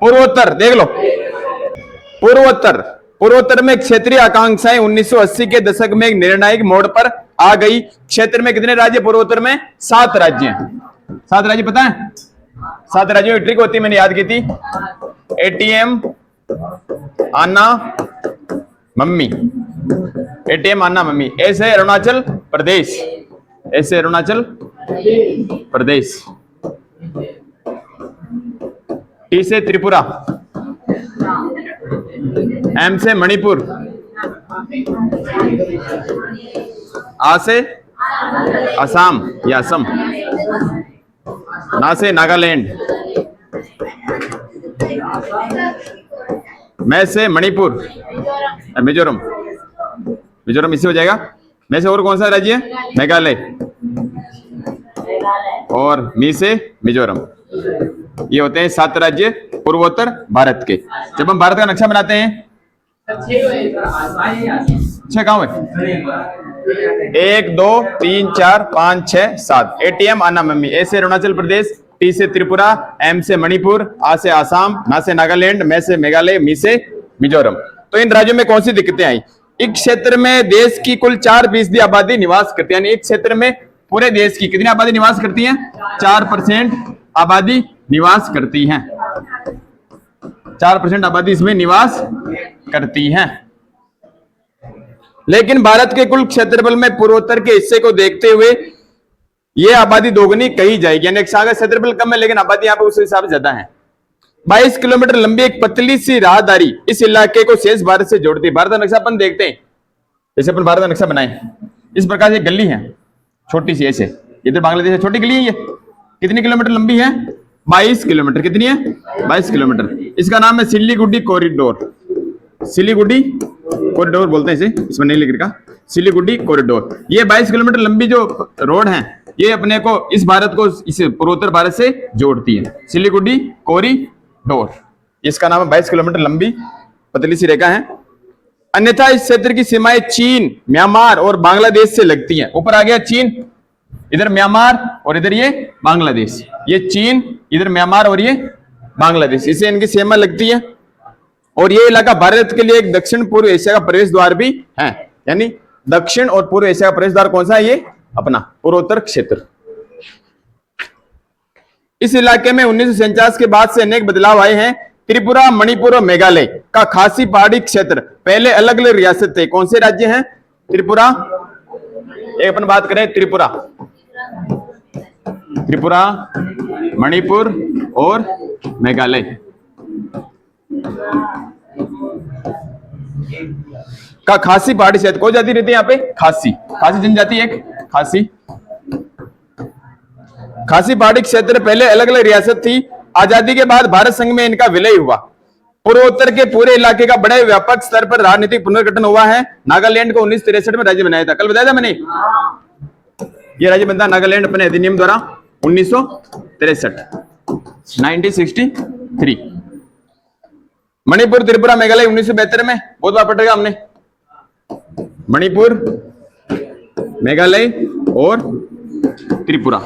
पूर्वोत्तर देख लो, पूर्वोत्तर, पूर्वोत्तर में क्षेत्रीय आकांक्षाएं 1980 के दशक में एक निर्णायक मोड़ पर आ गई। क्षेत्र में कितने राज्य पूर्वोत्तर में? 7 राज्य हैं। 7 राज्य पता है? 7 राज्यों की ट्रिक होती है, मैंने याद की थी। एटीएम आना मम्मी, एटीएम आना मम्मी। ऐसे अरुणाचल प्रदेश, ऐसे अरुणाचल प्रदेश। टी से त्रिपुरा, एम से मणिपुर, आ से असम या असम, ना से नागालैंड, मैं से मणिपुर, मिजोरम, मिजोरम इससे हो जाएगा। मैं से और कौन सा राज्य है? मेघालय, और मी से मिजोरम। ये होते हैं 7 राज्य पूर्वोत्तर भारत के। जब हम भारत का नक्शा बनाते हैं, 6 गांव है, 1 2 3 4 5 6 7। एटीएम आना मम्मी, ए से अरुणाचल प्रदेश, टी से त्रिपुरा, एम से मणिपुर, आ से आसाम, ना से नागालैंड, मैं से मेघालय, मी से मिजोरम। तो इन राज्यों में कौन सी दिक्कतें आई? इस क्षेत्र में देश की कुल 4% आबादी निवास करती है। यानी एक क्षेत्र में पूरे देश की कितनी आबादी निवास करती है? 4% आबादी निवास करती है। 4% आबादी इसमें निवास करती है। लेकिन भारत के कुल क्षेत्रफल में पूर्वोत्तर के हिस्से को देखते हुए यह आबादी दोगुनी कही जाएगी। यानी क्षेत्रफल कम है लेकिन आबादी यहाँ पे उस हिसाब से ज्यादा है। 22 किलोमीटर लंबी एक पतली सी राहदारी इस इलाके को शेष भारत से जोड़ती है। भारत का नक्शा अपन देखते हैं, जैसे अपन भारत का नक्शा बनाए, इस प्रकार से गली है छोटी सी, ऐसे इधर बांग्लादेश है, छोटी गली है। ये कितनी किलोमीटर लंबी है? 22 किलोमीटर। कितनी है? 22 किलोमीटर। इसका नाम है सिलीगुड़ी कॉरिडोर। सिलीगुड़ी कॉरिडोर बोलते हैं इसे, इसमें नहीं लिख रखा, सिलीगुड़ी कॉरिडोर। ये 22 किलोमीटर लंबी जो रोड है, ये अपने को इस भारत को इस पूर्वोत्तर भारत से जोड़ती है। सिलीगुड़ी कॉरिडोर, इसका नाम है। 22 किलोमीटर लंबी पतली सी रेखा है। अन्यथा इस क्षेत्र की सीमाएं चीन, म्यांमार और बांग्लादेश से लगती हैं। ऊपर आ गया चीन, इधर म्यांमार और इधर ये बांग्लादेश। ये चीन, इधर म्यांमार और ये बांग्लादेश, इसे इनकी सीमा लगती है। और ये इलाका भारत के लिए एक दक्षिण पूर्व एशिया का प्रवेश द्वार भी है। यानी दक्षिण और पूर्व एशिया का प्रवेश द्वार कौन सा है? ये अपना पूर्वोत्तर क्षेत्र। इस इलाके में 1949 के बाद से अनेक बदलाव आए हैं। त्रिपुरा, मणिपुर और मेघालय का खासी पहाड़ी क्षेत्र पहले अलग अलग रियासत थे। कौन से राज्य हैं? त्रिपुरा, एक अपन बात करें त्रिपुरा, त्रिपुरा, मणिपुर और मेघालय। का खासी पहाड़ी क्षेत्र। कौन जाति रहती है यहाँ पे? खासी, खासी जनजाति एक खासी। खासी पहाड़ी क्षेत्र पहले अलग अलग रियासत थी। आजादी के बाद भारत संघ में इनका विलय हुआ। पूर्वोत्तर के पूरे इलाके का बड़े व्यापक स्तर पर राजनीतिक पुनर्गठन हुआ है। नागालैंड को 1963 में राज्य बनाया था। कल बताया था मैंने, यह राज्य बनता नागालैंड अपने अधिनियम द्वारा 1963, 1963। मणिपुर, त्रिपुरा, मेघालय 1972 में। बहुत बार पढ़ेगा हमने, मणिपुर, मेघालय और त्रिपुरा।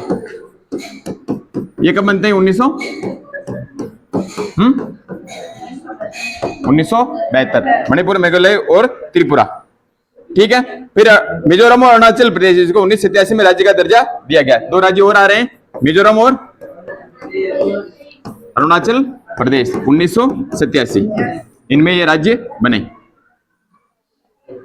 ये कब बनते हैं? 1972। मणिपुर, मेघालय और त्रिपुरा, ठीक है। फिर मिजोरम और अरुणाचल प्रदेश, जिसको 1987 में राज्य का दर्जा दिया गया। 2 राज्य और आ रहे हैं, मिजोरम और अरुणाचल प्रदेश, 1987। इनमें ये राज्य बने।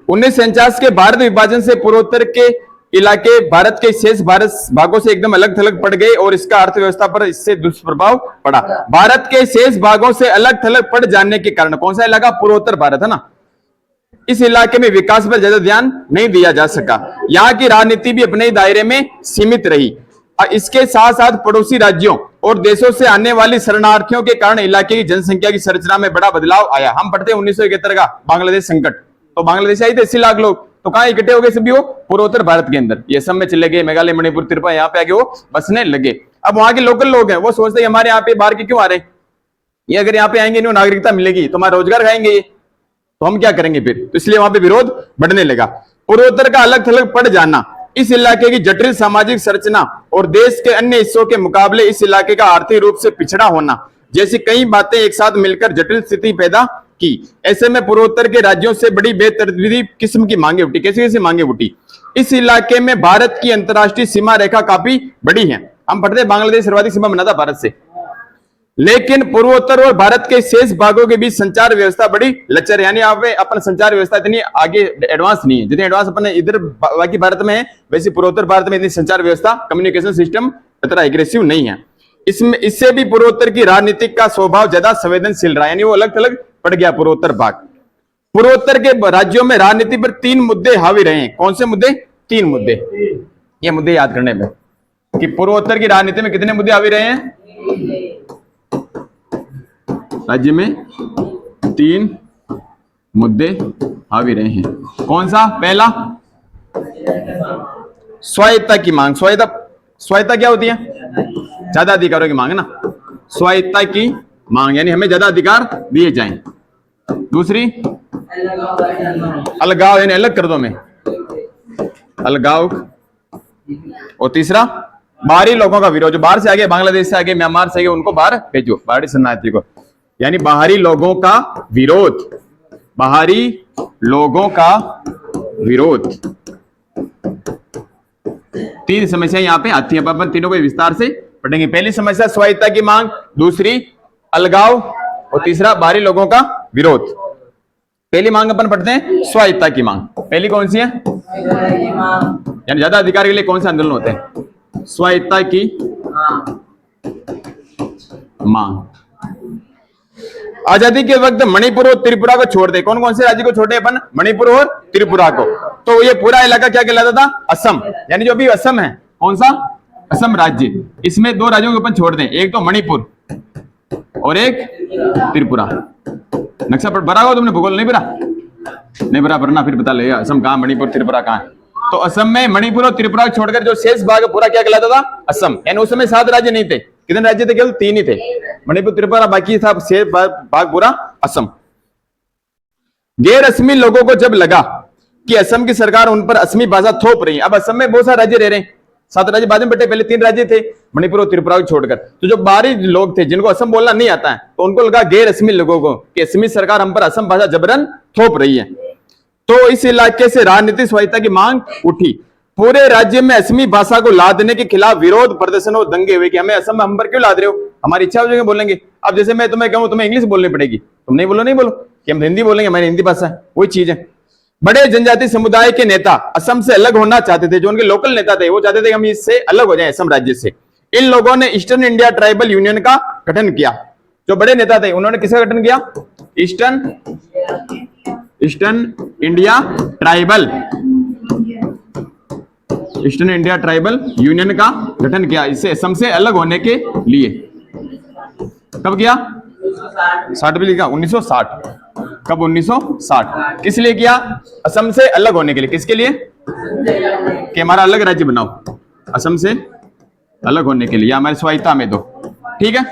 1949 के भारत विभाजन से पूर्वोत्तर के इलाके भारत के शेष भारत भागों से एकदम अलग थलग पड़ गए और इसका अर्थव्यवस्था पर इससे दुष्प्रभाव पड़ा। भारत के शेष भागों से अलग थलग पड़ जाने के कारण, कौन सा इलाका? पूर्वोत्तर भारत है ना, इस इलाके में विकास पर ज्यादा ध्यान नहीं दिया जा सका। यहाँ की राजनीति भी अपने दायरे में सीमित रही। इसके साथ साथ पड़ोसी राज्यों और देशों से आने वाली शरणार्थियों के कारण इलाके की जनसंख्या की संरचना में बड़ा बदलाव आया। हम पढ़ते हैं 1971 का बांग्लादेश संकट, तो बांग्लादेश आई थे 80 लाख लोग, तो कहां इकट्ठे हो गए सभी? वो पूर्वोत्तर भारत के अंदर। ये सब में चले गए, मेघालय, मणिपुर, त्रिपुरा, यहाँ पे आके वो बसने लगे। अब वहां के लोकल लोग हैं, वो सोचते हैं हमारे यहाँ पे बाहर के क्यों आ रहे हैं, ये अगर यहाँ पे आएंगे इन्हें नागरिकता मिलेगी तो हमारा रोजगार खाएंगे ये, तो हम क्या करेंगे फिर? तो इसलिए वहां पे विरोध बढ़ने लगा। पूर्वोत्तर का अलग थलग पड़ जाना, इस इलाके की जटिल सामाजिक संरचना और देश के अन्य हिस्सों के मुकाबले इस इलाके का आर्थिक रूप से पिछड़ा होना, जैसी कई बातें एक साथ मिलकर जटिल स्थिति पैदा की। ऐसे में पूर्वोत्तर के राज्यों से बड़ी बेतरतीबी किस्म की मांगे उठी। कैसी कैसी मांगे उठी? इस इलाके में भारत की अंतर्राष्ट्रीय सीमा रेखा काफी बड़ी है। हम पढ़ते हैं बांग्लादेश सर्वाधिक सीमा बना था भारत से, लेकिन पूर्वोत्तर और भारत के शेष भागों के बीच संचार व्यवस्था बड़ी लचर, यानी अपन संचार व्यवस्था इतनी आगे एडवांस नहीं है। जितनी एडवांस अपन इधर बाकी भारत में है, वैसे पूर्वोत्तर भारत में इतनी संचार व्यवस्था, कम्युनिकेशन सिस्टम इतना एग्रेसिव नहीं है। इससे भी पूर्वोत्तर की राजनीतिक का स्वभाव ज्यादा संवेदनशील रहा, यानी वो अलग थलग पड़ गया पूर्वोत्तर भाग। पूर्वोत्तर के राज्यों में राजनीति पर 3 मुद्दे हावी रहे हैं। कौन से मुद्दे? 3 मुद्दे। ये मुद्दे याद करने में कि पूर्वोत्तर की राजनीति में कितने मुद्दे हावी रहे हैं? राज्य में 3 मुद्दे हावी रहे हैं। कौन सा? पहला, स्वायत्ता की मांग। स्वायत्ता क्या होती है? ज्यादा अधिकारों की मांग है ना। स्वायत्ता की मांग यानी हमें ज्यादा अधिकार दिए जाएं। दूसरी, अलगाव, यानी अलग कर दो हमें, अलगाव। और तीसरा, बाहरी लोगों का विरोध, जो बाहर से आगे, बांग्लादेश से आगे, म्यांमार से आगे, उनको बाहर भेजो, बाहरी शरणार्थी को, यानी बाहरी लोगों का विरोध। बाहरी लोगों का विरोध। 3 समस्या यहां पे आती है। अपन तीनों को विस्तार से पढ़ेंगे। पहली समस्या स्वायत्ता की मांग, दूसरी अलगाव, और तीसरा बाहरी लोगों का विरोध। पहली मांग अपन पढ़ते हैं, स्वायत्ता की मांग। पहली कौन सी है? यानी ज्यादा अधिकार के लिए कौन से आंदोलन होते हैं? स्वायत्ता की मांग। आजादी के वक्त मणिपुर और त्रिपुरा को छोड़ दे। कौन कौन से राज्य को छोड़े अपन? मणिपुर और त्रिपुरा को। तो ये पूरा इलाका क्या कहलाता था? असम। यानी जो अभी असम है, कौन सा? असम राज्य। इसमें 2 राज्यों को अपन छोड़ दें, एक तो मणिपुर और एक त्रिपुरा। नक्शा भरा होगा तुमने? भूगोल नहीं भरा? नहीं भरा, भरना, फिर पता लगेगा असम कहां, मणिपुर त्रिपुरा कहां है। तो असम में मणिपुर और त्रिपुरा छोड़कर जो शेष भाग पूरा क्या कहलाता था? असम। यानी उस समय 7 राज्य नहीं थे। कितने राज्य थे? केवल 3 ही थे, मणिपुर त्रिपुरा, बाकी था शेष भाग पूरा असम। गैर असमी लोगों को जब लगा कि असम की सरकार उन पर असमी भाषा थोप रही है, अब असम में बहुत सारे राज्य रह रहे हैं, 7 राज्य बाद में बटे, पहले 3 राज्य थे मणिपुर और त्रिपुरा को छोड़कर। तो जो बाहरी लोग थे जिनको असम बोलना नहीं आता है, तो उनको लगा गैर असमी लोगों को कि असमी सरकार हम पर असम भाषा जबरन थोप रही है। तो इस इलाके से राजनीतिक स्वायत्ता की मांग उठी। पूरे राज्य में असमी भाषा को लादने के खिलाफ विरोध प्रदर्शन और दंगे हुए कि हमें असम में हम पर क्यों लाद रहे हो, हमारी इच्छा हो जाएगी बोलेंगे। अब जैसे मैं तुम्हें कहूं तुम्हें इंग्लिश बोलनी पड़ेगी, तुम नहीं बोलो कि हम हिंदी बोलेंगे, हमारी हिंदी भाषा है, वही चीज है। बड़े जनजाति समुदाय के नेता असम से अलग होना चाहते थे। जो उनके लोकल नेता थे वो चाहते थे कि हम इससे अलग हो जाएं, असम राज्य से। इन लोगों ने ईस्टर्न इंडिया ट्राइबल यूनियन का गठन किया। जो बड़े नेता थे उन्होंने किसका गठन किया? ईस्टर्न इंडिया ट्राइबल यूनियन का गठन किया, इससे असम से अलग होने के लिए। कब किया? 60 भी लिखा, 1960। कब? 1960। किस लिए किया? असम से अलग होने के लिए। किसके लिए? कि हमारा अलग राज्य बनाओ, असम से अलग होने के लिए, हमारी स्वायत्ता में दो। ठीक है।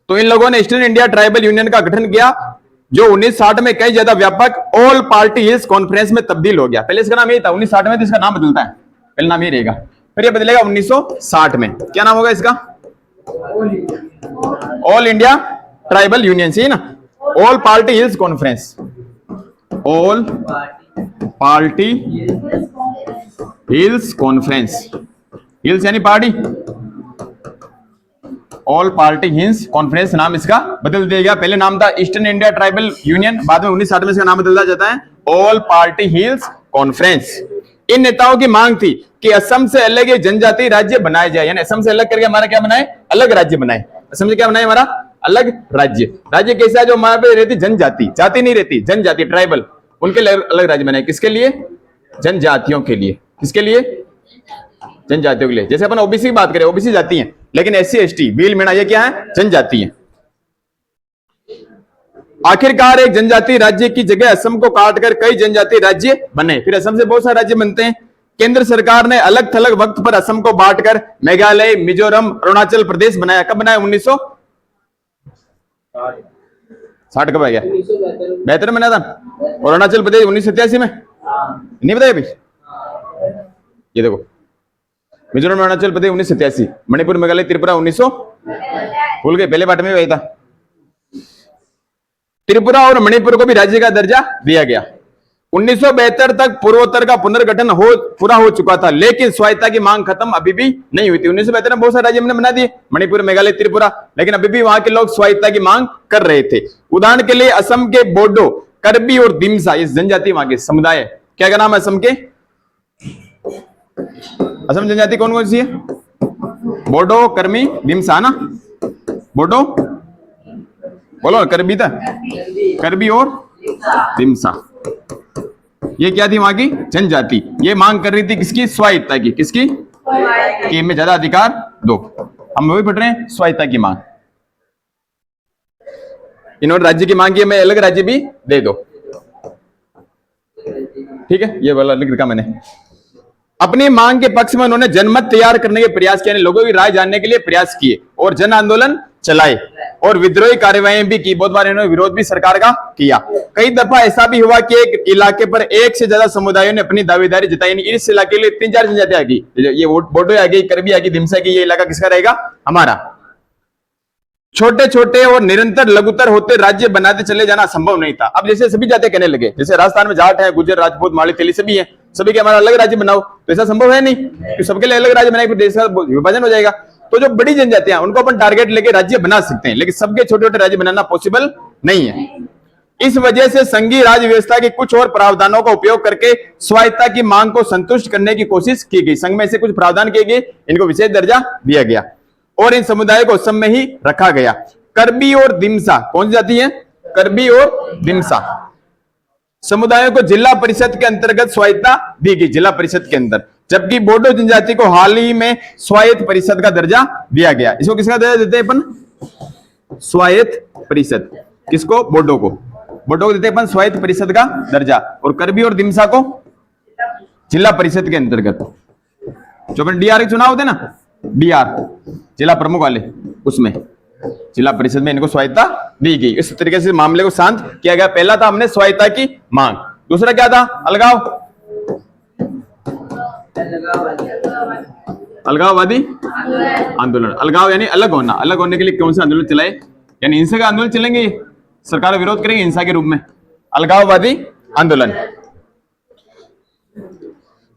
तो इन लोगों ने ईस्टर्न इंडिया ट्राइबल यूनियन का गठन किया, जो 1960 में कई ज्यादा व्यापक ऑल पार्टी हिल्स कॉन्फ्रेंस में तब्दील हो गया। पहले इसका नाम यही था, 1960 में तो इसका नाम बदलता है, पहले नाम ये रहेगा, फिर ये बदलेगा 1960 में। क्या नाम होगा इसका? ऑल इंडिया ट्राइबल यूनियन, सही ना? All party hills conference, all party hills conference. Hills यानी party, all party hills conference नाम इसका बदल दिया गया। पहले नाम था ईस्टर्न इंडिया ट्राइबल यूनियन, बाद में 1960 में इसका नाम बदलता जाता है ऑल पार्टी हिल्स कॉन्फ्रेंस। इन नेताओं की मांग थी कि असम से अलग एक जनजातीय राज्य बनाया जाए, यानी असम से अलग करके हमारा क्या बनाए? अलग राज्य बनाए। असम से क्या बनाए? हमारा अलग राज्य। राज्य कैसा है? जो हमारे पे रहती जनजाति, जाति नहीं रहती, जनजाति ट्राइबल, उनके लिए अलग राज्य बनाए। किसके लिए? जनजातियों के लिए। किसके लिए? जनजातियों के लिए। जैसे अपन ओबीसी की बात करें, ओबीसी जाति है, लेकिन एससी एसटी भील मीणा ये क्या है? जनजाति है। आखिरकार एक जनजातीय राज्य की जगह असम को काटकर कई जनजातीय राज्य बने। फिर असम से बहुत सारे राज्य बनते हैं। केंद्र सरकार ने अलग थलग वक्त पर असम को बांटकर मेघालय, मिजोरम, अरुणाचल प्रदेश बनाया। कब बनाया? 1960। कब आ गया? 72 में बना था। अरुणाचल प्रदेश 1987 में, नहीं बताया भाई? ये देखो, मिजोरम, अरुणाचल प्रदेश 1987, मणिपुर, मेघालय, त्रिपुरा 1900। भूल गए, पहले पाठ में वही था। त्रिपुरा और मणिपुर को भी राज्य का दर्जा दिया गया। 1972 तक पूर्वोत्तर का पुनर्गठन पूरा हो चुका था, लेकिन स्वायत्ता की मांग खत्म अभी भी नहीं हुई थी। 1972 में बहुत सारे राज्य हमने बना दिए, मणिपुर, मेघालय, त्रिपुरा, लेकिन अभी भी वहां के लोग स्वायत्ता की मांग कर रहे थे। उदाहरण के लिए असम के बोडो, करबी और दिमसा, ये जनजाति वहां के समुदाय, क्या नाम है असम के? असम जनजाति कौन कौन सी है? बोडो, कर्मी, दिमसा ना? बोडो बोलो, करबी था, करबी और दिमसा, ये क्या थी वहां की जनजाति। ये मांग कर रही थी किसकी? स्वायत्ता की। किसकी? कि हमें ज्यादा अधिकार दो। हम वही पढ़ रहे हैं, स्वायत्ता की मांग। इन्होंने राज्य की मांग की, हमें अलग राज्य भी दे दो। ठीक है, ये वाला लिख रखा मैंने। अपनी मांग के पक्ष में उन्होंने जनमत तैयार करने के प्रयास किए, लोगों की राय जानने के लिए प्रयास किए और जन आंदोलन चलाए और विद्रोही कार्यवाही भी की। बहुत बार इन्होंने विरोध भी सरकार का किया। कई दफा ऐसा भी हुआ कि एक इलाके पर एक से ज्यादा समुदायों ने अपनी दावेदारी जताई। इस इलाके के लिए 3-4 जनजातियां आ गई, ये बोडो आ गई, करबी आ गई, दिमसा की, ये इलाका किसका रहेगा? हमारा। छोटे छोटे और निरंतर लघुतर होते राज्य बनाते चले जाना संभव नहीं था। अब जैसे सभी जाते कहने लगे, जैसे राजस्थान में जाट है, गुर्जर, राजपूत, माली, तेली सभी है, सभी के हमारा अलग राज्य बनाओ, तो ऐसा संभव है नहीं कि सबके लिए अलग राज्य बनाए, फिर देश का विभाजन हो जाएगा। तो जो बड़ी जनजातियां उनको अपन टारगेट लेके राज्य बना सकते हैं, लेकिन सबके छोटे छोटे राज्य बनाना पॉसिबल नहीं है। इस वजह से संघीय राज्य व्यवस्था के कुछ और प्रावधानों का उपयोग करके स्वायत्ता की मांग को संतुष्ट करने की कोशिश की गई। संघ में से कुछ प्रावधान किए गए, इनको विशेष दर्जा दिया गया और इन समुदायों को असम में ही रखा गया। करबी और दिमसा कौन सी जाति है? करबी और दिमसा समुदायों को जिला परिषद के अंतर्गत स्वायत्ता दी गई, जिला परिषद के अंदर, जबकि बोडो जनजाति को हाल ही में स्वायत्त परिषद का दर्जा दिया गया। इसको किसका दर्जा देते हैं अपन? स्वायत्त परिषद। किसको? बोडो को। बोडो को देते हैं अपन स्वायत्त परिषद का दर्जा, और करबी और दिमसा को जिला परिषद के अंतर्गत। जो अपन डीआर के चुनाव होते ना, डीआर जिला प्रमुख वाले, उसमें जिला परिषद में इनको स्वायत्ता दी गई। इस तरीके से मामले को शांत किया गया। पहला था हमने स्वायत्ता की मांग, दूसरा क्या था? अलगाव, अलगाववादी आंदोलन। अलगाव यानी अलग होना। अलग होने के लिए कौन सा आंदोलन चलाए? यानी हिंसा का आंदोलन चलेंगे, सरकार का विरोध करेंगे हिंसा के रूप में, अलगाववादी आंदोलन।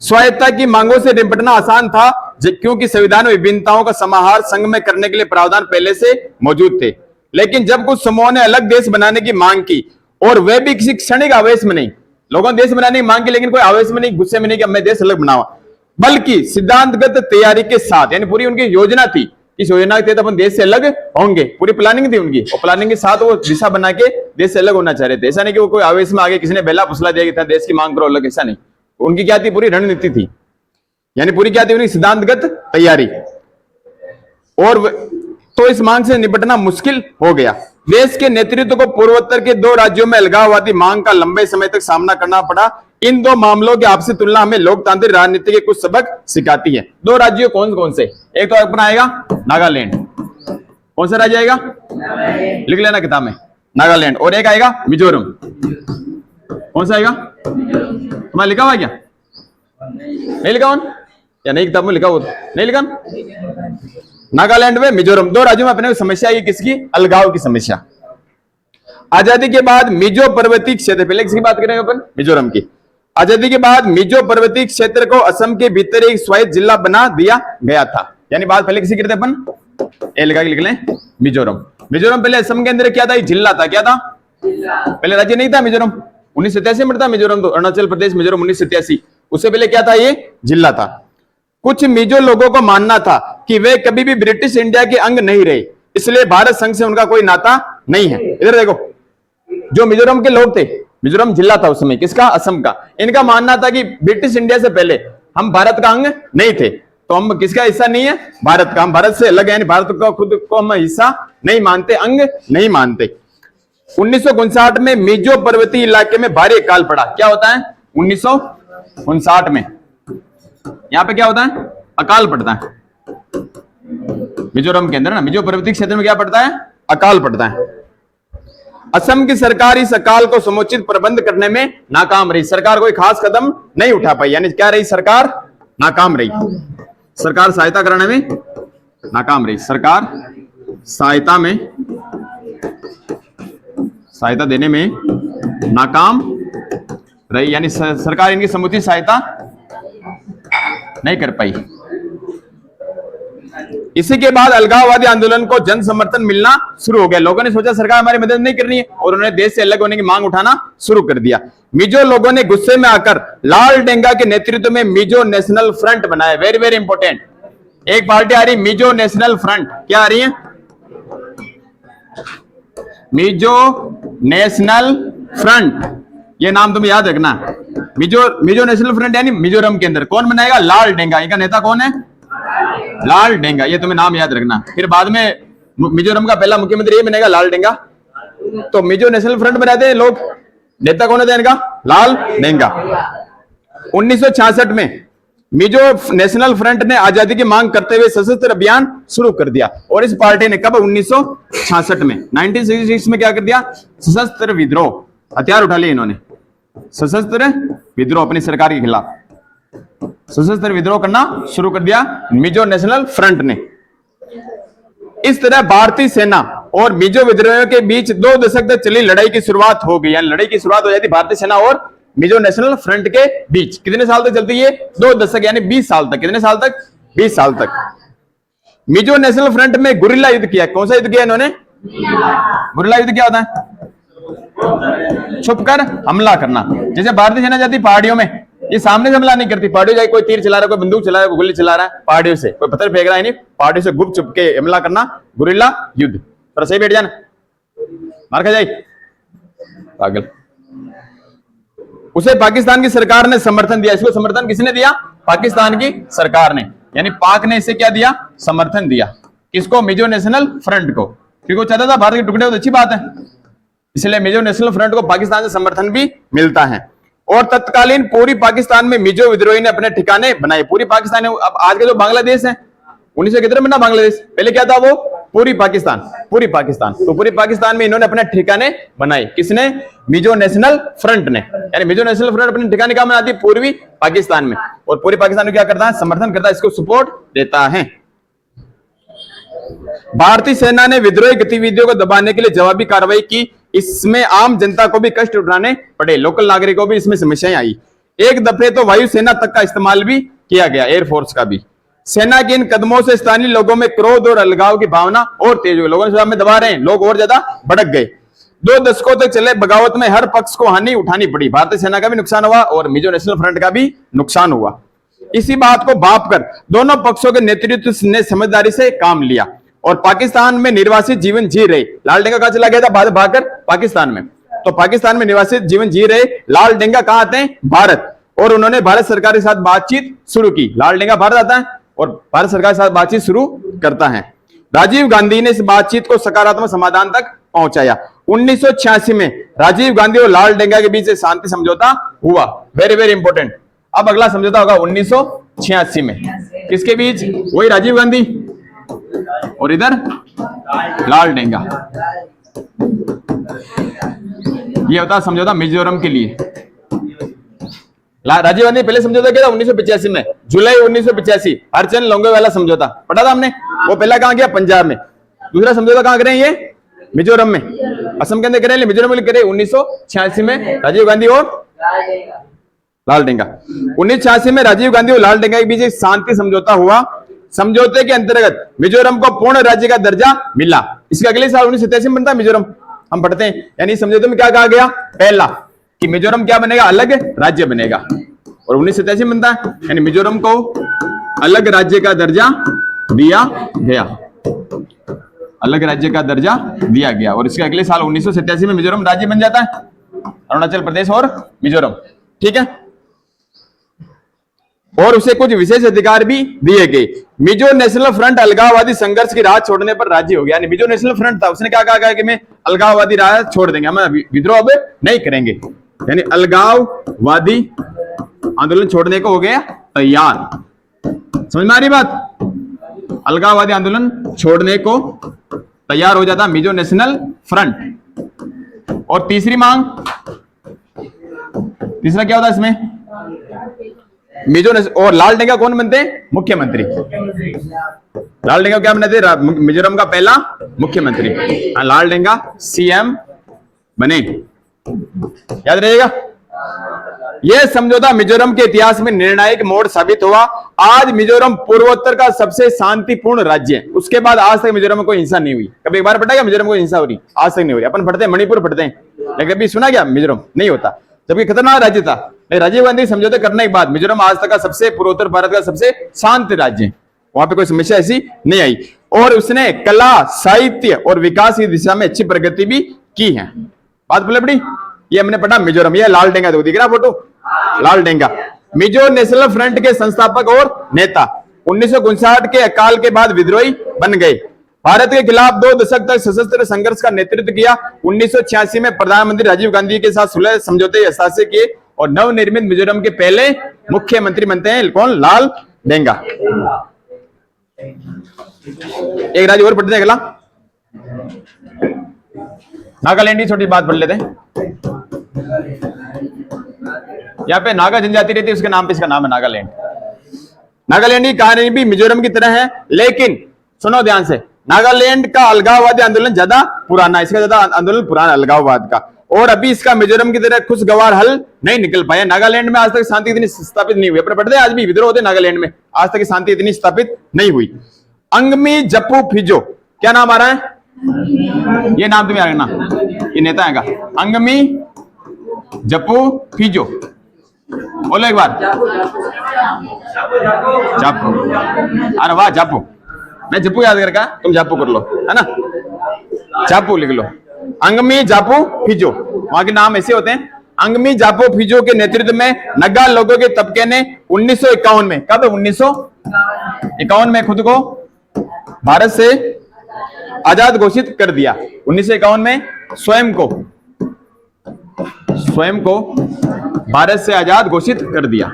स्वायत्ता की मांगों से निपटना आसान था क्योंकि संविधान में विभिन्नताओं का समाहार संघ में करने के लिए प्रावधान पहले से मौजूद थे। लेकिन जब कुछ समूहों ने अलग देश बनाने की मांग की, और वे भी किसी क्षणिक आवेश में नहीं, लोगों ने देश बनाने की मांग की लेकिन कोई आवेश में नहीं, गुस्से में नहीं कि मैं देश अलग बनावा, बल्कि सिद्धांतगत तैयारी के साथ, यानी पूरी उनकी योजना थी, इस योजना के तहत अपन देश से अलग होंगे, पूरी प्लानिंग थी उनकी, और प्लानिंग के साथ वो दिशा बना के देश से अलग होना चाह रहे थे। ऐसा नहीं कि वो कोई आवेश में आगे किसी ने बेला फुसला दिया कि देश की मांग करो अलग, ऐसा नहीं। उनकी क्या थी? पूरी रणनीति थी, यानी पूरी क्या थी उनकी? सिद्धांतगत तैयारी। और तो इस मांग से निपटना मुश्किल हो गया। देश के नेतृत्व को पूर्वोत्तर के 2 राज्यों में अलगाववादी मांग का लंबे समय तक सामना करना पड़ा। इन 2 मामलों की आपसी तुलना हमें लोकतांत्रिक राजनीति के कुछ सबक सिखाती है। 2 राज्यों कौन कौन से? एक तो अपना आएगा नागालैंड, कौन सा राज्य आएगा? लिख लेना किताब में, नागालैंड। और एक आएगा मिजोरम, कौन सा आएगा? तुम्हारा लिखा हुआ क्या? नहीं लिखा हुआ या नहीं? किताब में लिखा हुआ नहीं लिखा? नागालैंड में, मिजोरम, 2 राज्यों में अपने समस्या है किसकी? अलगाव की समस्या। आजादी के बाद मिजो पर्वतीय क्षेत्र, पहले किसकी बात करेंगे अपन? मिजोरम की। आजादी के बाद मिजो पर्वतीय क्षेत्र को असम के भीतर एक स्वायत्त जिला बना दिया गया था। यानी बात पहले किसी करते अपन? ए लगा के लिख लें, मिजोरम। मिजोरम पहले असम के अंदर क्या था? जिला था। क्या था? पहले राज्य नहीं था मिजोरम। 1987 में था मिजोरम, तो अरुणाचल प्रदेश मिजोरम 1987। उससे पहले क्या था? ये जिला था। कुछ मिजो लोगों को मानना था कि वे कभी भी ब्रिटिश इंडिया के अंग नहीं रहे, इसलिए भारत संघ से उनका कोई नाता नहीं है। इधर देखो, जो मिजोरम के लोग थे, मिजोरम जिला था उस समय, किसका? असम का। इनका मानना था कि ब्रिटिश इंडिया से पहले हम भारत का अंग नहीं थे, तो हम किसका हिस्सा नहीं है? भारत का। हम भारत से अलग है, भारत को खुद को हम हिस्सा नहीं मानते, अंग नहीं मानते। 1959 में मिजो पर्वतीय इलाके में भारी अकाल पड़ा। क्या होता है? 1959 में यहां पे क्या होता है? अकाल पड़ता है मिजोरम के अंदर ना, मिजो पर्वतीय क्षेत्र में क्या पड़ता है? अकाल पड़ता है। असम की सरकार इस अकाल को समुचित प्रबंध करने में नाकाम रही। सरकार कोई खास कदम नहीं उठा पाई, यानी क्या रही? सरकार नाकाम रही। सरकार सहायता कराने में नाकाम रही। सरकार सहायता देने में नाकाम रही, यानी सरकार इनकी समुचित सहायता नहीं कर पाई। इसी के बाद अलगाववादी आंदोलन को जन समर्थन मिलना शुरू हो गया। लोगों ने सोचा सरकार हमारी मदद नहीं कर रही है और उन्होंने देश से अलग होने की मांग उठाना शुरू कर दिया। मिजो लोगों ने गुस्से में आकर लाल डेंगा के नेतृत्व में मिजो नेशनल फ्रंट बनाया। वेरी वेरी इंपॉर्टेंट, एक पार्टी आ रही मिजो नेशनल फ्रंट। क्या आ रही है? मिजो नेशनल फ्रंट, ये नाम तुम्हें याद रखना। मिजो नेशनल फ्रंट यानी मिजोरम के अंदर कौन बनाएगा? लाल डेंगा। इनका नेता कौन है? लाल डेंगा। ये तुम्हें नाम याद रखना। फिर बाद में मिजोरम का पहला मुख्यमंत्री ये बनेगा, लाल डेंगा। तो मिजो नेशनल फ्रंट बनाते हैं लोग। नेता कौन है इनका? लाल डेंगा। 1966 में मिजो नेशनल फ्रंट ने आजादी की मांग करते हुए सशस्त्र अभियान शुरू कर दिया। और इस पार्टी ने कब? 1966 में, 1966 में क्या कर दिया? सशस्त्र विद्रोह, हथियार उठा लिए इन्होंने। सशस्त्र विद्रोह अपनी सरकार के खिलाफ सशस्त्र विद्रोह करना शुरू कर दिया मिजो नेशनल फ्रंट ने। इस तरह भारतीय सेना और मिजो विद्रोहियों के बीच 2 दशक तक चली लड़ाई की शुरुआत हो गई। यानी लड़ाई की शुरुआत हो जाती भारतीय सेना और मिजो नेशनल फ्रंट के बीच। कितने साल तक चलती है? 2 दशक, यानी 20 साल तक। कितने साल तक? 20 साल तक। मिजो नेशनल फ्रंट में गुरिल्ला युद्ध किया। कौन सा युद्ध किया इन्होंने? गुरिल्ला युद्ध क्या होता है? छुपकर हमला करना। जैसे भारतीय सेना जाती पहाड़ियों में, ये सामने से हमला नहीं करती। पहाड़ियों जाए कोई तीर चला रहा है, कोई बंदूक चला रहा है, कोई गोली चला रहा है, पहाड़ियों से कोई पत्थर फेंक रहा है, नहीं, पहाड़ियों से गुप्त छुप के हमला करना, गुरिल्ला युद्ध। पर सही बैठ जाना, मार खा जाए पागल। उसे पाकिस्तान की सरकार ने समर्थन दिया। इसको समर्थन किसने दिया? पाकिस्तान की सरकार ने, यानी पाक ने इसे क्या दिया? समर्थन दिया। किसको? मिजो नेशनल फ्रंट को, क्योंकि वो चाहता था भारत के टुकड़े हो तो अच्छी बात है, इसलिए मिजो नेशनल फ्रंट को पाकिस्तान से समर्थन भी मिलता है। और तत्कालीन पूरी पाकिस्तान में मिजो विद्रोही ने अपने ठिकाने बनाए। पूरी पाकिस्तान में, अब आज के जो बांग्लादेश है, 1971 में बना बांग्लादेश, पहले क्या था वो? पूरी पाकिस्तान। पूरी पाकिस्तान, तो पूरी पाकिस्तान में इन्होंने अपने ठिकाने बनाए। किसने? मिजो नेशनल फ्रंट ने। यानी मिजो नेशनल फ्रंट अपने ठिकाने कहां बनाती है? पूर्वी पाकिस्तान में। और पूरी पाकिस्तान में क्या करता है? समर्थन करता है, इसको सपोर्ट देता है। भारतीय सेना ने विद्रोही गतिविधियों को दबाने के लिए जवाबी कार्रवाई की। इसमें आम जनता को भी कष्ट उठाने पड़े, लोकल नागरिकों को भी इसमें समस्याएं आई। एक दफे तो वायुसेना तक का इस्तेमाल भी किया गया, एयरफोर्स का भी। सेना के इन कदमों से स्थानीय लोगों में क्रोध और अलगाव की भावना और तेज हुई। लोगों ने सोचा हमें दबा रहे हैं, लोग और ज्यादा भड़क गए। 2 दशकों तक चले बगावत में हर पक्ष को हानि उठानी पड़ी। भारतीय सेना का भी नुकसान हुआ और मिजो नेशनल फ्रंट का भी नुकसान हुआ। इसी बात को भाप कर दोनों पक्षों के नेतृत्व ने समझदारी से काम लिया और पाकिस्तान में निर्वासित जीवन जी रहे। लाल डेंगा कहां चला गया था? भागकर पाकिस्तान में। तो पाकिस्तान में निर्वासित जीवन जी रहे लाल डेंगा कहां आते हैं? भारत। और उन्होंने भारत सरकार के साथ बातचीत शुरू की। लाल डेंगा भारत आता है और भारत सरकार के साथ बातचीत शुरू करता है। राजीव गांधी ने इस बातचीत को सकारात्मक समाधान तक पहुंचाया। 1986 में राजीव गांधी और लाल डेंगा के बीच शांति समझौता हुआ। Very very important. अब अगला समझौता होगा 1986 में। किसके बीच? वही राजीव गांधी और इधर लाल डेंगा। ये होता समझौता मिजोरम के लिए। राजीव गांधी पहले समझौता किया था 1985 में, जुलाई 1985, हरचंद लोंगोवाला समझौता पढ़ा था हमने। वो पहला कहां गया? पंजाब में। दूसरा समझौता कहां करें? ये मिजोरम में, असम के अंदर करें, मिजोरम में करें 1986 में राजीव गांधी और लाल डेंगा। 1986 में राजीव गांधी और लाल डेंगा के बीच एक शांति समझौता हुआ। समझौते के अंतर्गत मिजोरम को पूर्ण राज्य का दर्जा मिला। इसके अगले साल 1987 में बनता मिजोरम, हम पढ़ते हैं। यानी समझौते में क्या कहा गया? पहला कि मिजोरम क्या बनेगा? अलग राज्य बनेगा। और 1987 बनता है, यानी मिजोरम को अलग राज्य का दर्जा दिया गया। अलग राज्य का दर्जा दिया गया। और इसके अगले साल 1987 में मिजोरम राज्य बन जाता है, अरुणाचल प्रदेश और मिजोरम। ठीक है। और उसे कुछ विशेष अधिकार भी दिए गए। मिजो नेशनल फ्रंट अलगाववादी संघर्ष की राह छोड़ने पर राजी हो गया। यानी मिजो नेशनल फ्रंट था, उसने क्या कहा कि मैं अलगाववादी राह छोड़ देंगे, हम विद्रोह अब नहीं करेंगे। यानी अलगाववादी आंदोलन छोड़ने को हो गया तैयार। समझ में आ रही बात? अलगाववादी आंदोलन छोड़ने को तैयार हो जाता मिजो नेशनल फ्रंट। और तीसरी मांग, तीसरा क्या होता इसमें? मिजो और लाल डेंगा कौन बनते हैं? मुख्यमंत्री। लाल डेंगा क्या बने थे? मिजोरम का पहला मुख्यमंत्री। लाल डेंगा सीएम बने, याद रहेगा। यह समझौता मिजोरम के इतिहास में निर्णायक मोड़ साबित हुआ। आज मिजोरम पूर्वोत्तर का सबसे शांतिपूर्ण राज्य है। उसके बाद आज तक मिजोरम में कोई हिंसा नहीं हुई। कभी एक बार पढ़ा क्या मिजोरम में कोई हिंसा हो रही? आज तक नहीं हो रही। अपन पढ़ते हैं मणिपुर पढ़ते हैं, लेकिन कभी सुना क्या मिजोरम? नहीं होता, जबकि खतरनाक राज्य था। राजीव गांधी समझौते करने के बाद मिजोरम आज तक का सबसे पूर्वोत्तर भारत का सबसे शांत राज्य है। वहां पे कोई समस्या ऐसी नहीं आई, और उसने कला, साहित्य और विकास की दिशा में अच्छी प्रगति भी की है। बात बोले बड़ी, ये हमने पढ़ा मिजोरम। ये लाल डेंगा, देखो दिख रहा फोटो, लाल डेंगा मिजो नेशनल फ्रंट के संस्थापक और नेता। 1959 के अकाल के बाद विद्रोही बन गए। भारत के खिलाफ 2 दशक तक सशस्त्र संघर्ष का नेतृत्व किया। 1986 में प्रधानमंत्री राजीव गांधी के साथ सुलह समझौते हस्ताक्षर किए और नवनिर्मित मिजोरम के पहले मुख्यमंत्री बनते हैं कौन? लाल डेंगा। एक राज्य और पढ़ते हैं अगला, नागालैंड की छोटी बात पढ़ लेते हैं। यहाँ पे नागा जनजाति रहती है, उसके नाम पे इसका नाम है नागालैंड। नागालैंड की कहानी भी मिजोरम की तरह है, लेकिन सुनो ध्यान से, नागालैंड का अलगाववादी आंदोलन ज्यादा पुराना, इसका ज्यादा आंदोलन पुराना अलगाववाद का, और अभी इसका मिजोरम की तरह खुशगवार हल नहीं निकल पाया। नागालैंड में आज तक शांति इतनी स्थापित नहीं हुई। अपने पढ़ते आज भी विद्रोह होते नागालैंड में, आज तक शांति इतनी स्थापित नहीं हुई। अंगमी जप्पू फिजो, क्या नाम आ रहा है? ये नाम तुम्हें आ रहा है ना, ये नेता है का अंगमी जप्पू फिजो, बोलो एक बार। जापू, अरे वाह जापू, मैं जप्पू याद करके, तुम जापू कर लो, है ना, जापू लिख लो। अंगमी जापू फिजो, वहां के नाम ऐसे होते हैं। अंगमी जापू फिजो के नेतृत्व में नगा लोगों के तबके ने 1951 में, कब? 1951 में खुद को भारत से आजाद घोषित कर दिया। 1951 में स्वयं को भारत से आजाद घोषित कर दिया।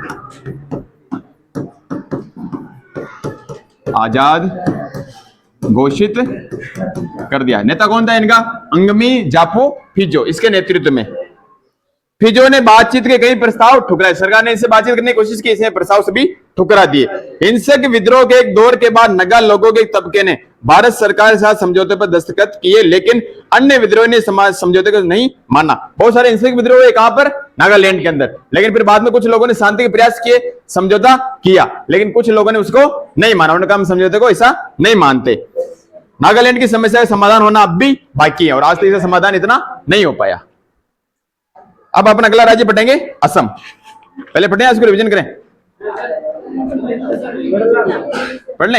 आजाद घोषित कर दिया। नेता कौन था इनका? अंगमी जापू फिजो। इसके नेतृत्व में फिजो ने बातचीत के कई प्रस्ताव ठुकराए। सरकार ने इससे बातचीत करने की कोशिश की, इसने प्रस्ताव सभी ठुकरा दिए। हिंसक विद्रोह के एक दौर के बाद नगा लोगों के तबके ने भारत सरकार के साथ समझौते पर दस्तखत किए, लेकिन अन्य विद्रोह ने समझौते को नहीं माना। बहुत सारे हिंसक विद्रोह हुए, कहां पर? नागालैंड के अंदर। लेकिन फिर बाद में कुछ लोगों ने शांति के प्रयास किए, समझौता किया, लेकिन कुछ लोगों ने उसको नहीं माना। उन्होंने कहा हम समझौते को ऐसा नहीं मानते। नागालैंड की समस्या का समाधान होना अब भी बाकी है, और आज तक इसका समाधान इतना नहीं हो पाया। अब अपन अगला राज्य पढ़ेंगे असम। पहले पढ़े, इसको रिवीजन करें, पढ़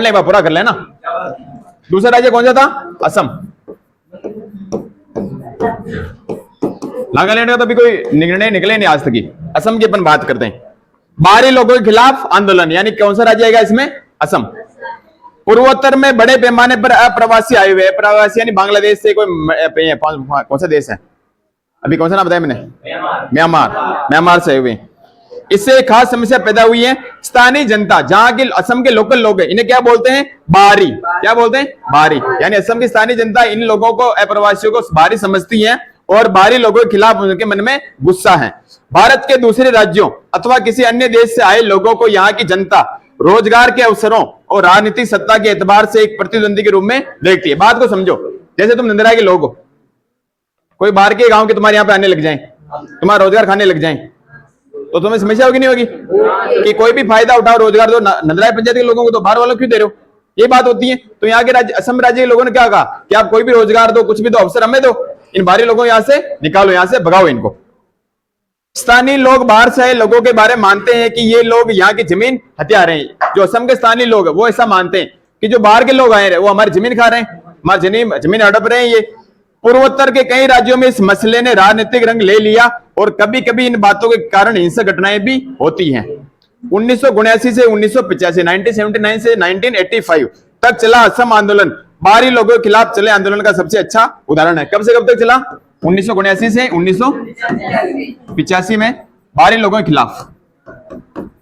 लें पूरा कर लेना। दूसरा राज्य कौन सा था? असम। नागालैंड का तो अभी कोई निर्णय निकले नहीं आज तक की। असम की अपन बात करते हैं। बाहरी लोगों के खिलाफ आंदोलन, यानी कौन सा राज्य आएगा इसमें? असम। पूर्वोत्तर में बड़े पैमाने पर अप्रवासी आए हुए। प्रवासी यानी बांग्लादेश से कोई, कौन सा देश है अभी, कौन सा नाम बताया मैंने? म्यांमार से हुए। इससे एक खास समस्या पैदा हुई है। स्थानीय जनता, जहां के असम के लोकल लोग हैं, इन्हें क्या बोलते हैं? बाहरी। क्या बोलते हैं? बाहरी। यानी असम की स्थानीय जनता इन लोगों को, अप्रवासियों को बाहरी समझती है, और बाहरी लोगों के खिलाफ उनके मन में गुस्सा है। भारत के दूसरे राज्यों अथवा किसी अन्य देश से आए लोगों को यहाँ की जनता रोजगार के अवसरों और राजनीतिक सत्ता के एतबार से एक प्रतिद्वंदी के रूप में देखती है। बात को समझो, जैसे तुम नंदरा के लोग हो, कोई बाहर के गांव के तुम्हारे यहाँ पे आने लग जाएं, तुम्हारा रोजगार खाने लग जाएं, तो तुम्हें समस्या होगी नहीं होगी कि कोई भी फायदा उठाओ, रोजगार दो। नंदराई पंचायत के लोगों को तो बाहर वालों क्यों दे रहे हो? ये बात होती है। तो यहाँ के राज्य, असम राज्य के लोगों ने क्या कहा कि आप कोई भी रोजगार दो, कुछ भी दो, अवसर हमें दो, इन बाहरी लोगों को यहाँ से निकालो, यहाँ से भगाओ इनको। स्थानीय लोग बाहर से आए लोगों के बारे में मानते हैं कि ये लोग यहाँ की जमीन हथिया रहे हैं। जो असम के स्थानीय लोग हैं वो ऐसा मानते हैं कि जो बाहर के लोग आए रहे वो हमारी जमीन खा रहे हैं, हमारी जमीन हड़प रहे हैं। ये पूर्वोत्तर के कई राज्यों में इस मसले ने राजनीतिक रंग ले लिया, और कभी कभी इन बातों के कारण हिंसक घटनाएं भी होती हैं। 1979 से 1985, 1979 से 1985 तक चला असम आंदोलन बाहरी लोगों के खिलाफ चले आंदोलन का सबसे अच्छा उदाहरण है। कब से कब तक चला? 1979 से 1985 में बाहरी लोगों के खिलाफ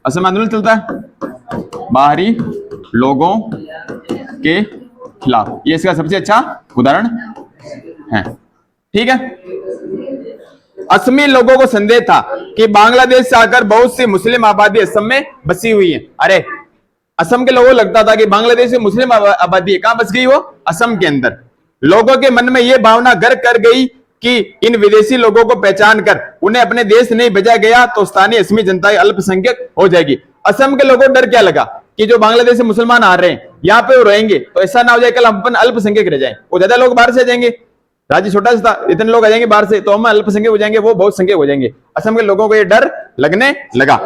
असम आंदोलन चलता है, बाहरी लोगों के खिलाफ। ये इसका सबसे अच्छा उदाहरण है। ठीक है। असमी लोगों को संदेह था कि बांग्लादेश से आकर बहुत सी मुस्लिम आबादी असम में बसी हुई है। अरे असम के लोगों को लगता था कि बांग्लादेश में मुस्लिम आबादी है, कहां बस गई वो? असम के अंदर। लोगों के मन में यह भावना घर कर गई कि इन विदेशी लोगों को पहचान कर उन्हें अपने देश नहीं भेजा गया तो स्थानीय असमी जनता अल्पसंख्यक हो जाएगी। असम के लोगों को डर क्या लगा कि जो बांग्लादेश से मुसलमान आ रहे हैं यहाँ पे वो रहेंगे तो ऐसा ना हो जाए कल हम अपन अल्पसंख्यक रह जाए, वो ज्यादा लोग बाहर से आ जाएंगे, राज्य छोटा सा था, इतने लोग आ जाएंगे बाहर से तो हम अल्पसंख्यक हो जाएंगे, वो बहुत संख्यक हो जाएंगे। असम के लोगों को ये डर लगने लगा।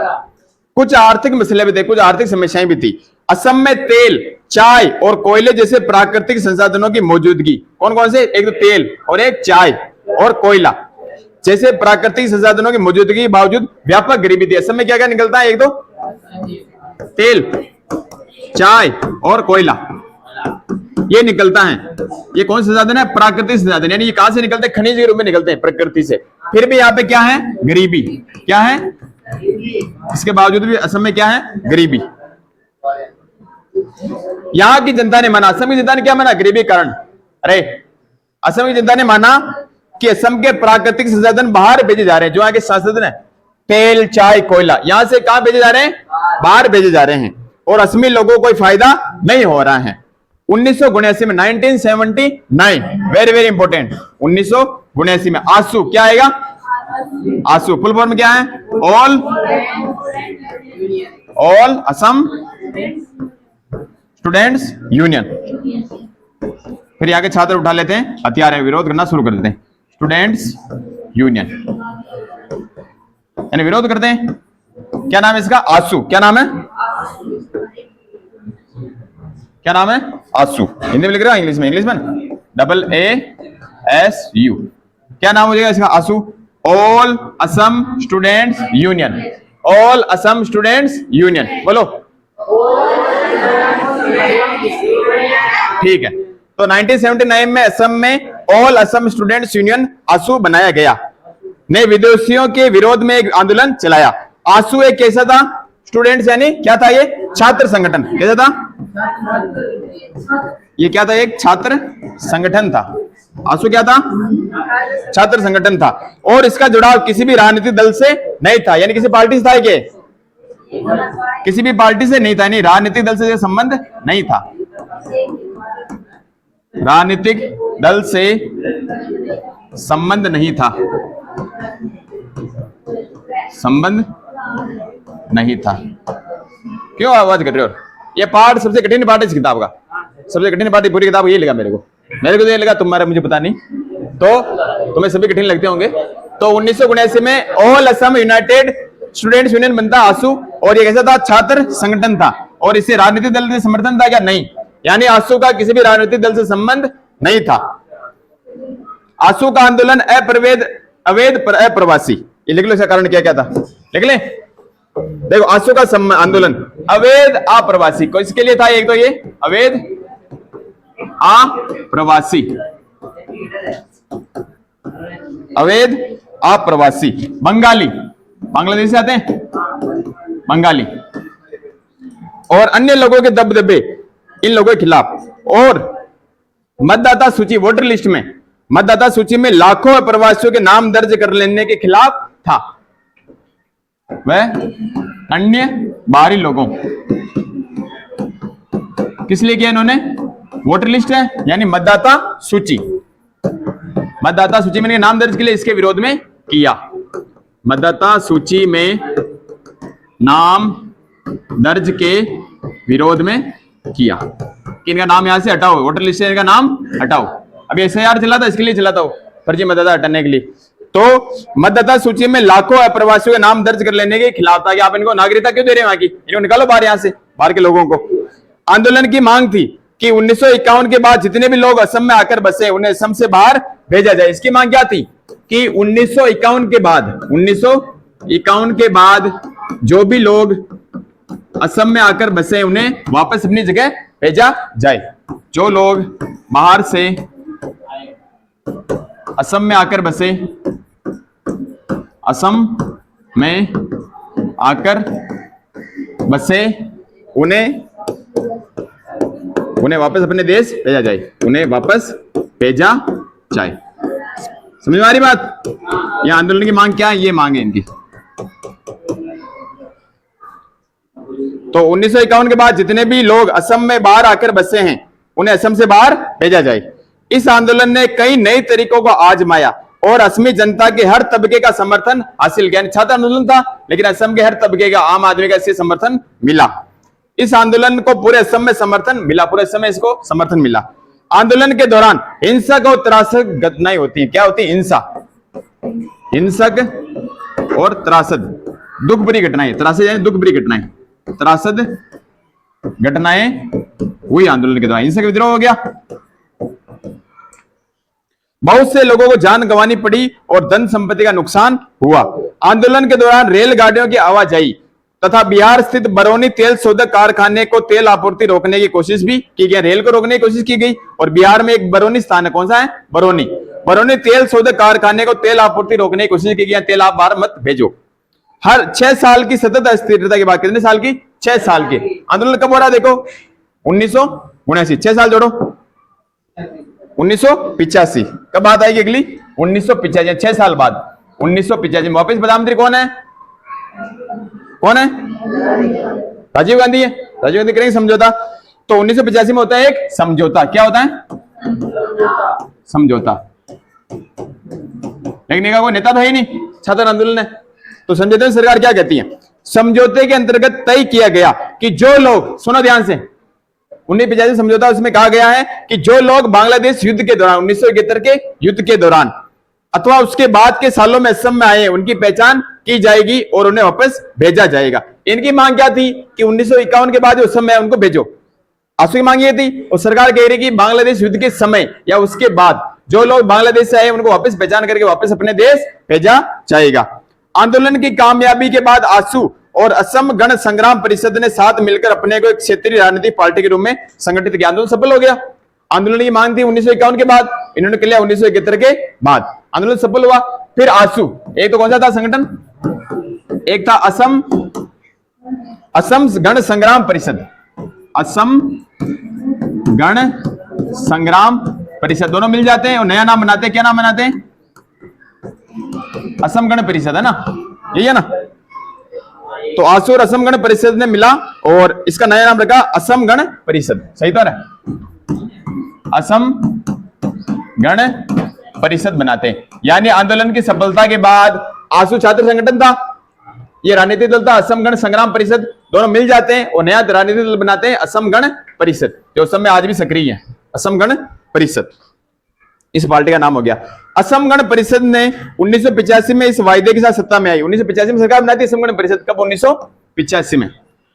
कुछ आर्थिक मसले भी थे, कुछ आर्थिक समस्याएं भी थी। असम में तेल, चाय और कोयले जैसे प्राकृतिक संसाधनों की मौजूदगी, कौन कौन से? एक तो तेल और एक चाय और कोयला जैसे प्राकृतिक संसाधनों की मौजूदगी के बावजूद व्यापक गरीबी थी। असम में क्या क्या निकलता है? एक तो तेल, चाय और कोयला ये निकलता है। ये कौन सा संसाधन है? प्राकृतिक संसाधन, यानी ये कहां से निकलते हैं? खनिज के रूप में निकलते हैं प्रकृति से। फिर भी यहाँ पे क्या है? गरीबी। क्या है? इसके बावजूद भी असम में क्या है? गरीबी। यहां की जनता ने माना, असम की जनता ने क्या माना? गरीबी कारण। अरे असम की जनता ने माना कि असम के प्राकृतिक संसाधन बाहर भेजे जा रहे हैं, जो यहाँ के संसाधन है तेल, चाय, कोयला, यहां से कहां भेजे जा रहे हैं? बाहर भेजे जा रहे हैं और असमी लोगों को कोई फायदा नहीं हो रहा है। 1979 में 1979 वेरी वेरी इंपॉर्टेंट, 1979 में आसू, क्या आएगा? आसू फुल फॉर्म क्या है? All Assam students union. फिर यहाँ के छात्र उठा लेते हैं हथियार, विरोध करना शुरू कर देते हैं। स्टूडेंट्स यूनियन यानी विरोध करते हैं। क्या नाम है इसका? आसू। क्या नाम है? क्या नाम है? आसू। हिंदी में लिख रहा है, इंग्लिश में? इंग्लिश में AASU। क्या नाम हो जाएगा इसका? AASU. All Assam students union. All Assam students union बोलो। ठीक है, तो 1979 में असम में all Assam students union AASU बनाया गया ने विदेशियों के विरोध में एक आंदोलन चलाया। आसू एक कैसा था? स्टूडेंट्स यानी क्या था? ये छात्र संगठन। कैसा था? ये क्या था? एक छात्र संगठन था। आसू क्या था? छात्र संगठन था और इसका जुड़ाव किसी भी राजनीतिक दल से नहीं था, यानी किसी पार्टी से था क्या? किसी भी पार्टी से नहीं था, यानी राजनीतिक दल से संबंध नहीं था। राजनीतिक दल से संबंध नहीं था, संबंध नहीं था। क्यों आवाज कर रहे हो? ये पार्ट सबसे कठिन पार्ट है इस किताब का, सबसे कठिन पार्ट पूरी किताब ये लगा मेरे को तो ये लगा, तुम्हारा मुझे पता नहीं, तो तुम्हें सभी कठिन लगते होंगे। तो 1979 में all Assam United students union बनता आसू, और ये कैसा था? छात्र संगठन था। और इसे राजनीतिक दल से समर्थन था क्या? नहीं, यानी आसू का किसी भी राजनीतिक दल से संबंध नहीं था। आसू का आंदोलन अवैध अप्रवासी, ये लिख लो इसका कारण क्या क्या था, लिख ले। देखो आसू का आंदोलन अवैध अप्रवासी को इसके लिए था, एक तो ये अवैध अप्रवासी, अवैध अप्रवासी बंगाली, बांग्लादेश से आते हैं बंगाली, और अन्य लोगों के दबदबे इन लोगों के खिलाफ, और मतदाता सूची वोटर लिस्ट में मतदाता सूची में लाखों प्रवासियों के नाम दर्ज कर लेने के खिलाफ था। वह अन्य बाहरी लोगों, किस लिए किया इन्होंने? वोटर लिस्ट है यानी मतदाता सूची, मतदाता सूची में नाम दर्ज के लिए इसके विरोध में किया। मतदाता सूची में नाम दर्ज के विरोध में किया कि इनका नाम यहां से हटाओ, वोटर लिस्ट से इनका नाम हटाओ। अभी एसआईआर चला था, इसके लिए चला था, फर्जी मतदाता हटाने के लिए। तो मतदाता सूची में लाखों अप्रवासियों के नाम दर्ज कर लेने के खिलाफ था कि आप इनको नागरिकता क्यों दे रहे हैं वहां की, इनको निकालो बाहर, यहां से बाहर के लोगों को। आंदोलन की मांग थी कि 1951 के बाद जितने भी लोग असम में आकर बसे उन्हें असम से बाहर भेजा जाए। इसकी मांग क्या थी कि 1951 के बाद जो भी लोग असम में आकर बसे उन्हें वापस अपनी जगह भेजा जाए। जो लोग बाहर से असम में आकर बसे, असम में आकर बसे उन्हें वापस अपने देश भेजा जाए, उन्हें वापस भेजा जाए। समझ में आ रही बात? यह आंदोलन की मांग क्या है? ये मांग है इनकी। तो 1951 के बाद जितने भी लोग असम में बाहर आकर बसे हैं उन्हें असम से बाहर भेजा जाए। इस आंदोलन ने कई नए तरीकों को आजमाया और असमी जनता के हर तबके का समर्थन हासिल किया। छात्र आंदोलन था लेकिन असम के हर तबके का, आम आदमी का इससे समर्थन मिला। इस आंदोलन को पूरे असम में समर्थन मिला, पूरे असम में इसको समर्थन मिला। आंदोलन के दौरान हिंसक और त्रासक घटनाएं होती हैं। क्या होती है? हिंसक और त्रासद, दुख भरी घटनाएं। त्रासद यानी दुख भरी घटनाएं, त्रासद घटनाएं हुई आंदोलन के दौरान। हिंसक विद्रोह हो गया, बहुत से लोगों को जान गंवानी पड़ी और धन संपत्ति का नुकसान हुआ। आंदोलन के दौरान रेलगाड़ियों की आवाजाही तथा बिहार स्थित बरौनी तेल शोधक कारखाने को तेल आपूर्ति रोकने की कोशिश भी की गई। रेल को रोकने की कोशिश की गई और बिहार में एक बरौनी स्थान है, कौन सा है? बरौनी। बरौनी तेल शोधक कारखाने को तेल आपूर्ति रोकने की कोशिश की गई, तेल आप बाहर मत भेजो। हर 6 साल की सतत अस्थिरता के बाद, कितने साल की? 6 साल की। आंदोलन कब हो रहा है? देखो 1979, 6 साल जोड़ो, 1985। कब बात आएगी अगली? 1985, 6 साल बाद 1985 में वापिस प्रधानमंत्री कौन है? कौन है? राजीव गांधी है। राजीव गांधी करेंगे समझौता। तो 1985 में होता है एक समझौता। क्या होता है? समझौता। लेकिन कोई नेता तो है ही नहीं, छात्र आंदोलन है। तो समझौते में सरकार क्या कहती है? समझौते के अंतर्गत तय किया गया कि जो लोग, सुनो ध्यान से, 1985 समझौता, उसमें कहा गया है कि जो लोग बांग्लादेश युद्ध के दौरान, 1971 के युद्ध के दौरान अथवा उसके बाद के सालों में असम में आए, उनकी पहचान की जाएगी और उन्हें वापस भेजा जाएगा। इनकी मांग क्या थी? कि 1951 के बाद असम में उनको भेजो। आंसू की मांग ये थी और सरकार कह रही कि बांग्लादेश युद्ध के समय या उसके बाद जो लोग बांग्लादेश से आए उनको वापस पहचान करके वापस अपने देश भेजा जाएगा। आंदोलन की कामयाबी के बाद आसू और असम गण संग्राम परिषद ने साथ मिलकर अपने को एक क्षेत्रीय राजनीतिक पार्टी के रूप में संगठित किया। आंदोलन सफल हो गया। आंदोलन की मांग थी 1951 के बाद, इन्होंने किया 1971 के बाद। आंदोलन सफल हुआ। फिर आसू, एक तो कौन सा था संगठन? एक था असम गण संग्राम परिषद, असम गण संग्राम परिषद, दोनों मिल जाते हैं और नया नाम बनाते हैं। क्या नाम बनाते हैं? असम गण परिषद, है ना? यही है ना? तो आसू और असम गण परिषद ने मिला और इसका नया नाम रखा असम गण परिषद। सही तो है? असम गण परिषद बनाते हैं। यानी आंदोलन की सफलता के बाद आसू छात्र संगठन था, ये राजनीतिक दल था असम गण संग्राम परिषद, दोनों मिल जाते हैं और नया राजनीतिक दल बनाते हैं असम गण परिषद, जो असम में आज भी सक्रिय है। असम गण परिषद इस पार्टी का नाम हो गया। असम गण परिषद ने 1985 में इस वायदे के साथ सत्ता में आई। 1985 में सरकार बनाती है असम गण परिषद। कब? 1985 में।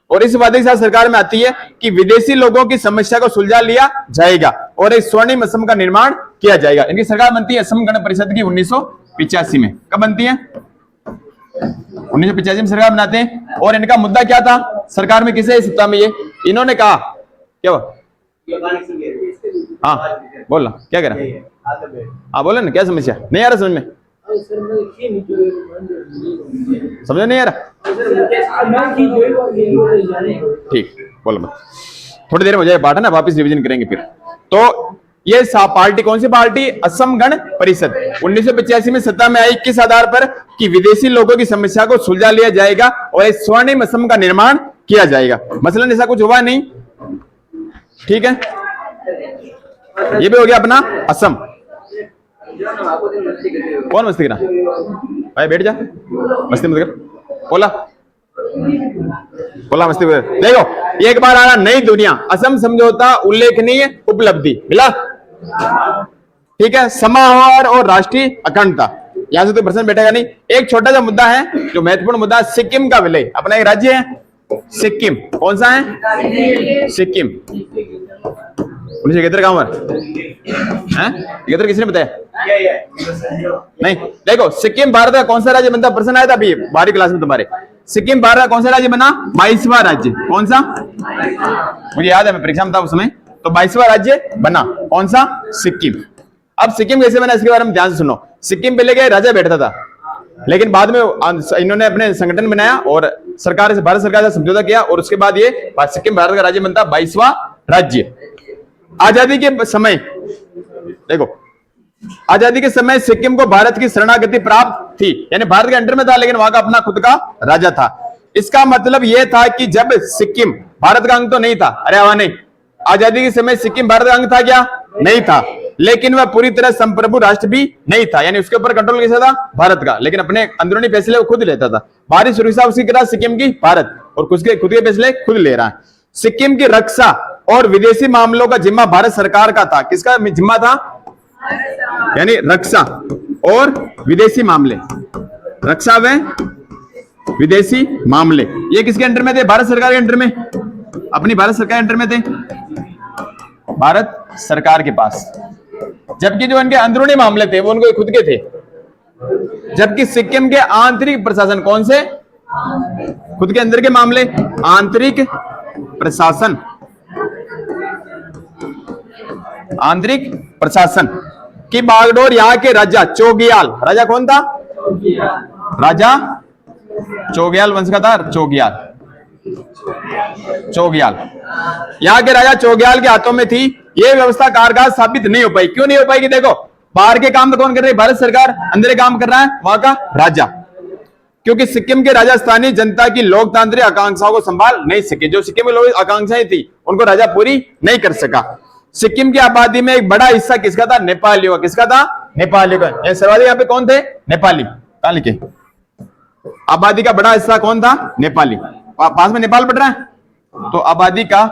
और इस वादे के साथ सरकार में आती है कि विदेशी लोगों की समस्या को सुलझा लिया जाएगा और एक स्वर्णिम असम का निर्माण किया जाएगा। इनकी सरकार बनती है असम गण परिषद की 1985 में। कब बनती है? 1985 में सरकार बनाते हैं। और इनका मुद्दा क्या था? सरकार में किसे सत्ता में? ये इन्होंने कहा क्या? हाँ बोल रहा, क्या कह रहा? हाँ बोले ना, क्या समस्या? नहीं आ रहा समझ में? समझ नहीं आ रहा? ठीक, बोलो मत, थोड़ी देर में हो जाए पाठ है ना, वापस रिवीजन करेंगे फिर। तो ये पार्टी कौन सी पार्टी? असम गण परिषद 1985 में सत्ता में आई। किस आधार पर? कि विदेशी लोगों की समस्या को सुलझा लिया जाएगा और एक स्वर्णिम असम का निर्माण किया जाएगा। मसलन ऐसा कुछ हुआ नहीं, ठीक है? ये भी हो गया अपना असम। कौन मस्ती करा भाई? बैठ जा, मस्ती मत कर। बोला बोला मस्ती कर। देखो एक बार आ रहा नई दुनिया, असम समझौता उल्लेखनीय उपलब्धि मिला, ठीक है? समाहार और राष्ट्रीय अखंडता, यहां से तो प्रश्न बैठेगा नहीं। एक छोटा सा मुद्दा है जो महत्वपूर्ण मुद्दा, सिक्किम का विलय। अपना एक राज्य है सिक्किम, कौन सा है? सिक्किम। 1971 कहां पर? किसने बताया? नहीं, देखो सिक्किम भारत का कौन सा राज्य बनता? प्रश्न आया था अभी 12वीं क्लास में तुम्हारे। सिक्किम भारत का कौन सा राज्य बना? 22वां राज्य। कौन सा? मुझे याद है, मैं परीक्षा में था उस समय। तो 22वां राज्य बना कौन सा? सिक्किम। अब सिक्किम कैसे बना इसके बारे में ध्यान से सुनो। सिक्किम पहले क्या राजा बैठता था, लेकिन बाद में इन्होंने अपने संगठन बनाया और सरकार से, भारत सरकार से समझौता किया और उसके बाद ये सिक्किम भारत का राज्य बनता 22वां राज्य। आजादी के समय, देखो आजादी के समय सिक्किम को भारत की शरणागति प्राप्त थी, यानी भारत के अंडर में था लेकिन वहां का अपना खुद का राजा था। इसका मतलब यह था कि जब सिक्किम भारत का अंग तो नहीं था, अरे हवा नहीं, आजादी के समय सिक्किम भारत का अंग था क्या? नहीं था, लेकिन वह पूरी तरह संप्रभु राष्ट्र भी नहीं था, यानी उसके ऊपर कंट्रोल किसका था? भारत का, लेकिन अपने अंदरूनी फैसले वो खुद लेता था। बाहरी सुरक्षा उसकी तरह सिक्किम की भारत, और खुद के फैसले खुद ले रहा है। सिक्किम की रक्षा और विदेशी मामलों का जिम्मा भारत सरकार का था। किसका जिम्मा था? यानी रक्षा और विदेशी मामले, रक्षा व विदेशी मामले, ये किसके अंडर में थे? भारत सरकार के अंडर में, अपनी भारत सरकार के अंडर में थे, भारत सरकार के पास। जबकि जो इनके अंदरूनी मामले थे वो उनको खुद के थे। जबकि सिक्किम के आंतरिक प्रशासन कौन से? खुद के अंदर के मामले, आंतरिक प्रशासन, आंतरिक प्रशासन की बागडोर यहाँ के राजा चोग्याल, राजा कौन था? राजा चोग्याल वंश का था, चोग्याल, यहाँ के राजा चोग्याल के हाथों में थी। ये व्यवस्था कारगर साबित नहीं हो पाई। क्यों नहीं हो पाई? कि देखो, बाहर के काम तो कौन कर रही है? भारत सरकार। अंदर काम कर रहा है वहां का राजा, क्योंकि सिक्किम के राजा स्थानीय जनता की लोकतांत्रिक आकांक्षाओं को संभाल नहीं सके। जो सिक्किम में लोग आकांक्षाएं थी उनको राजा पूरी नहीं कर सका। सिक्किम की आबादी में एक बड़ा हिस्सा किसका था? नेपालियों का। किसका था? नेपालियों का। सर्वाधिक यहाँ पे कौन थे? नेपाली। कहां लिखे? आबादी का बड़ा हिस्सा कौन था? नेपाली। पास में नेपाल पड़ रहा है, तो आबादी का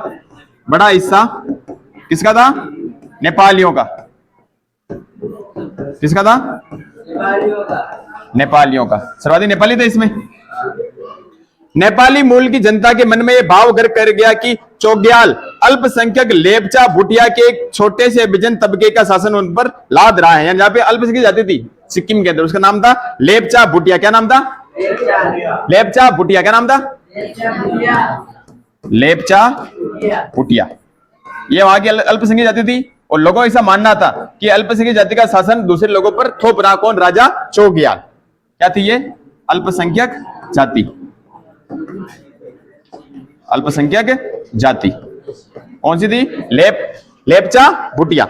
बड़ा हिस्सा किसका था? नेपालियों का। किसका था? नेपालियों का। सर्वाधिक नेपाली थे इसमें। नेपाली मूल की जनता के मन में यह भाव घर कर गया कि चोग्याल अल्पसंख्यक लेपचा भूटिया के एक छोटे से विजन तबके का शासन उन पर लाद रहा है। यानी जहां पे अल्पसंख्यक जाति थी सिक्किम के अंदर, उसका नाम था लेपचा भूटिया। क्या नाम था? लेपचा भूटिया। क्या नाम था? लेपचा भूटिया। ये वहां की अल्पसंख्यक जाति थी, और लोगों का ऐसा मानना था कि अल्पसंख्यक जाति का शासन दूसरे लोगों पर थोप रहा कौन? राजा चोग्याल। क्या थी ये? अल्पसंख्यक जाति, अल्पसंख्यक जाति। कौन सी थी? लेपचा भूटिया।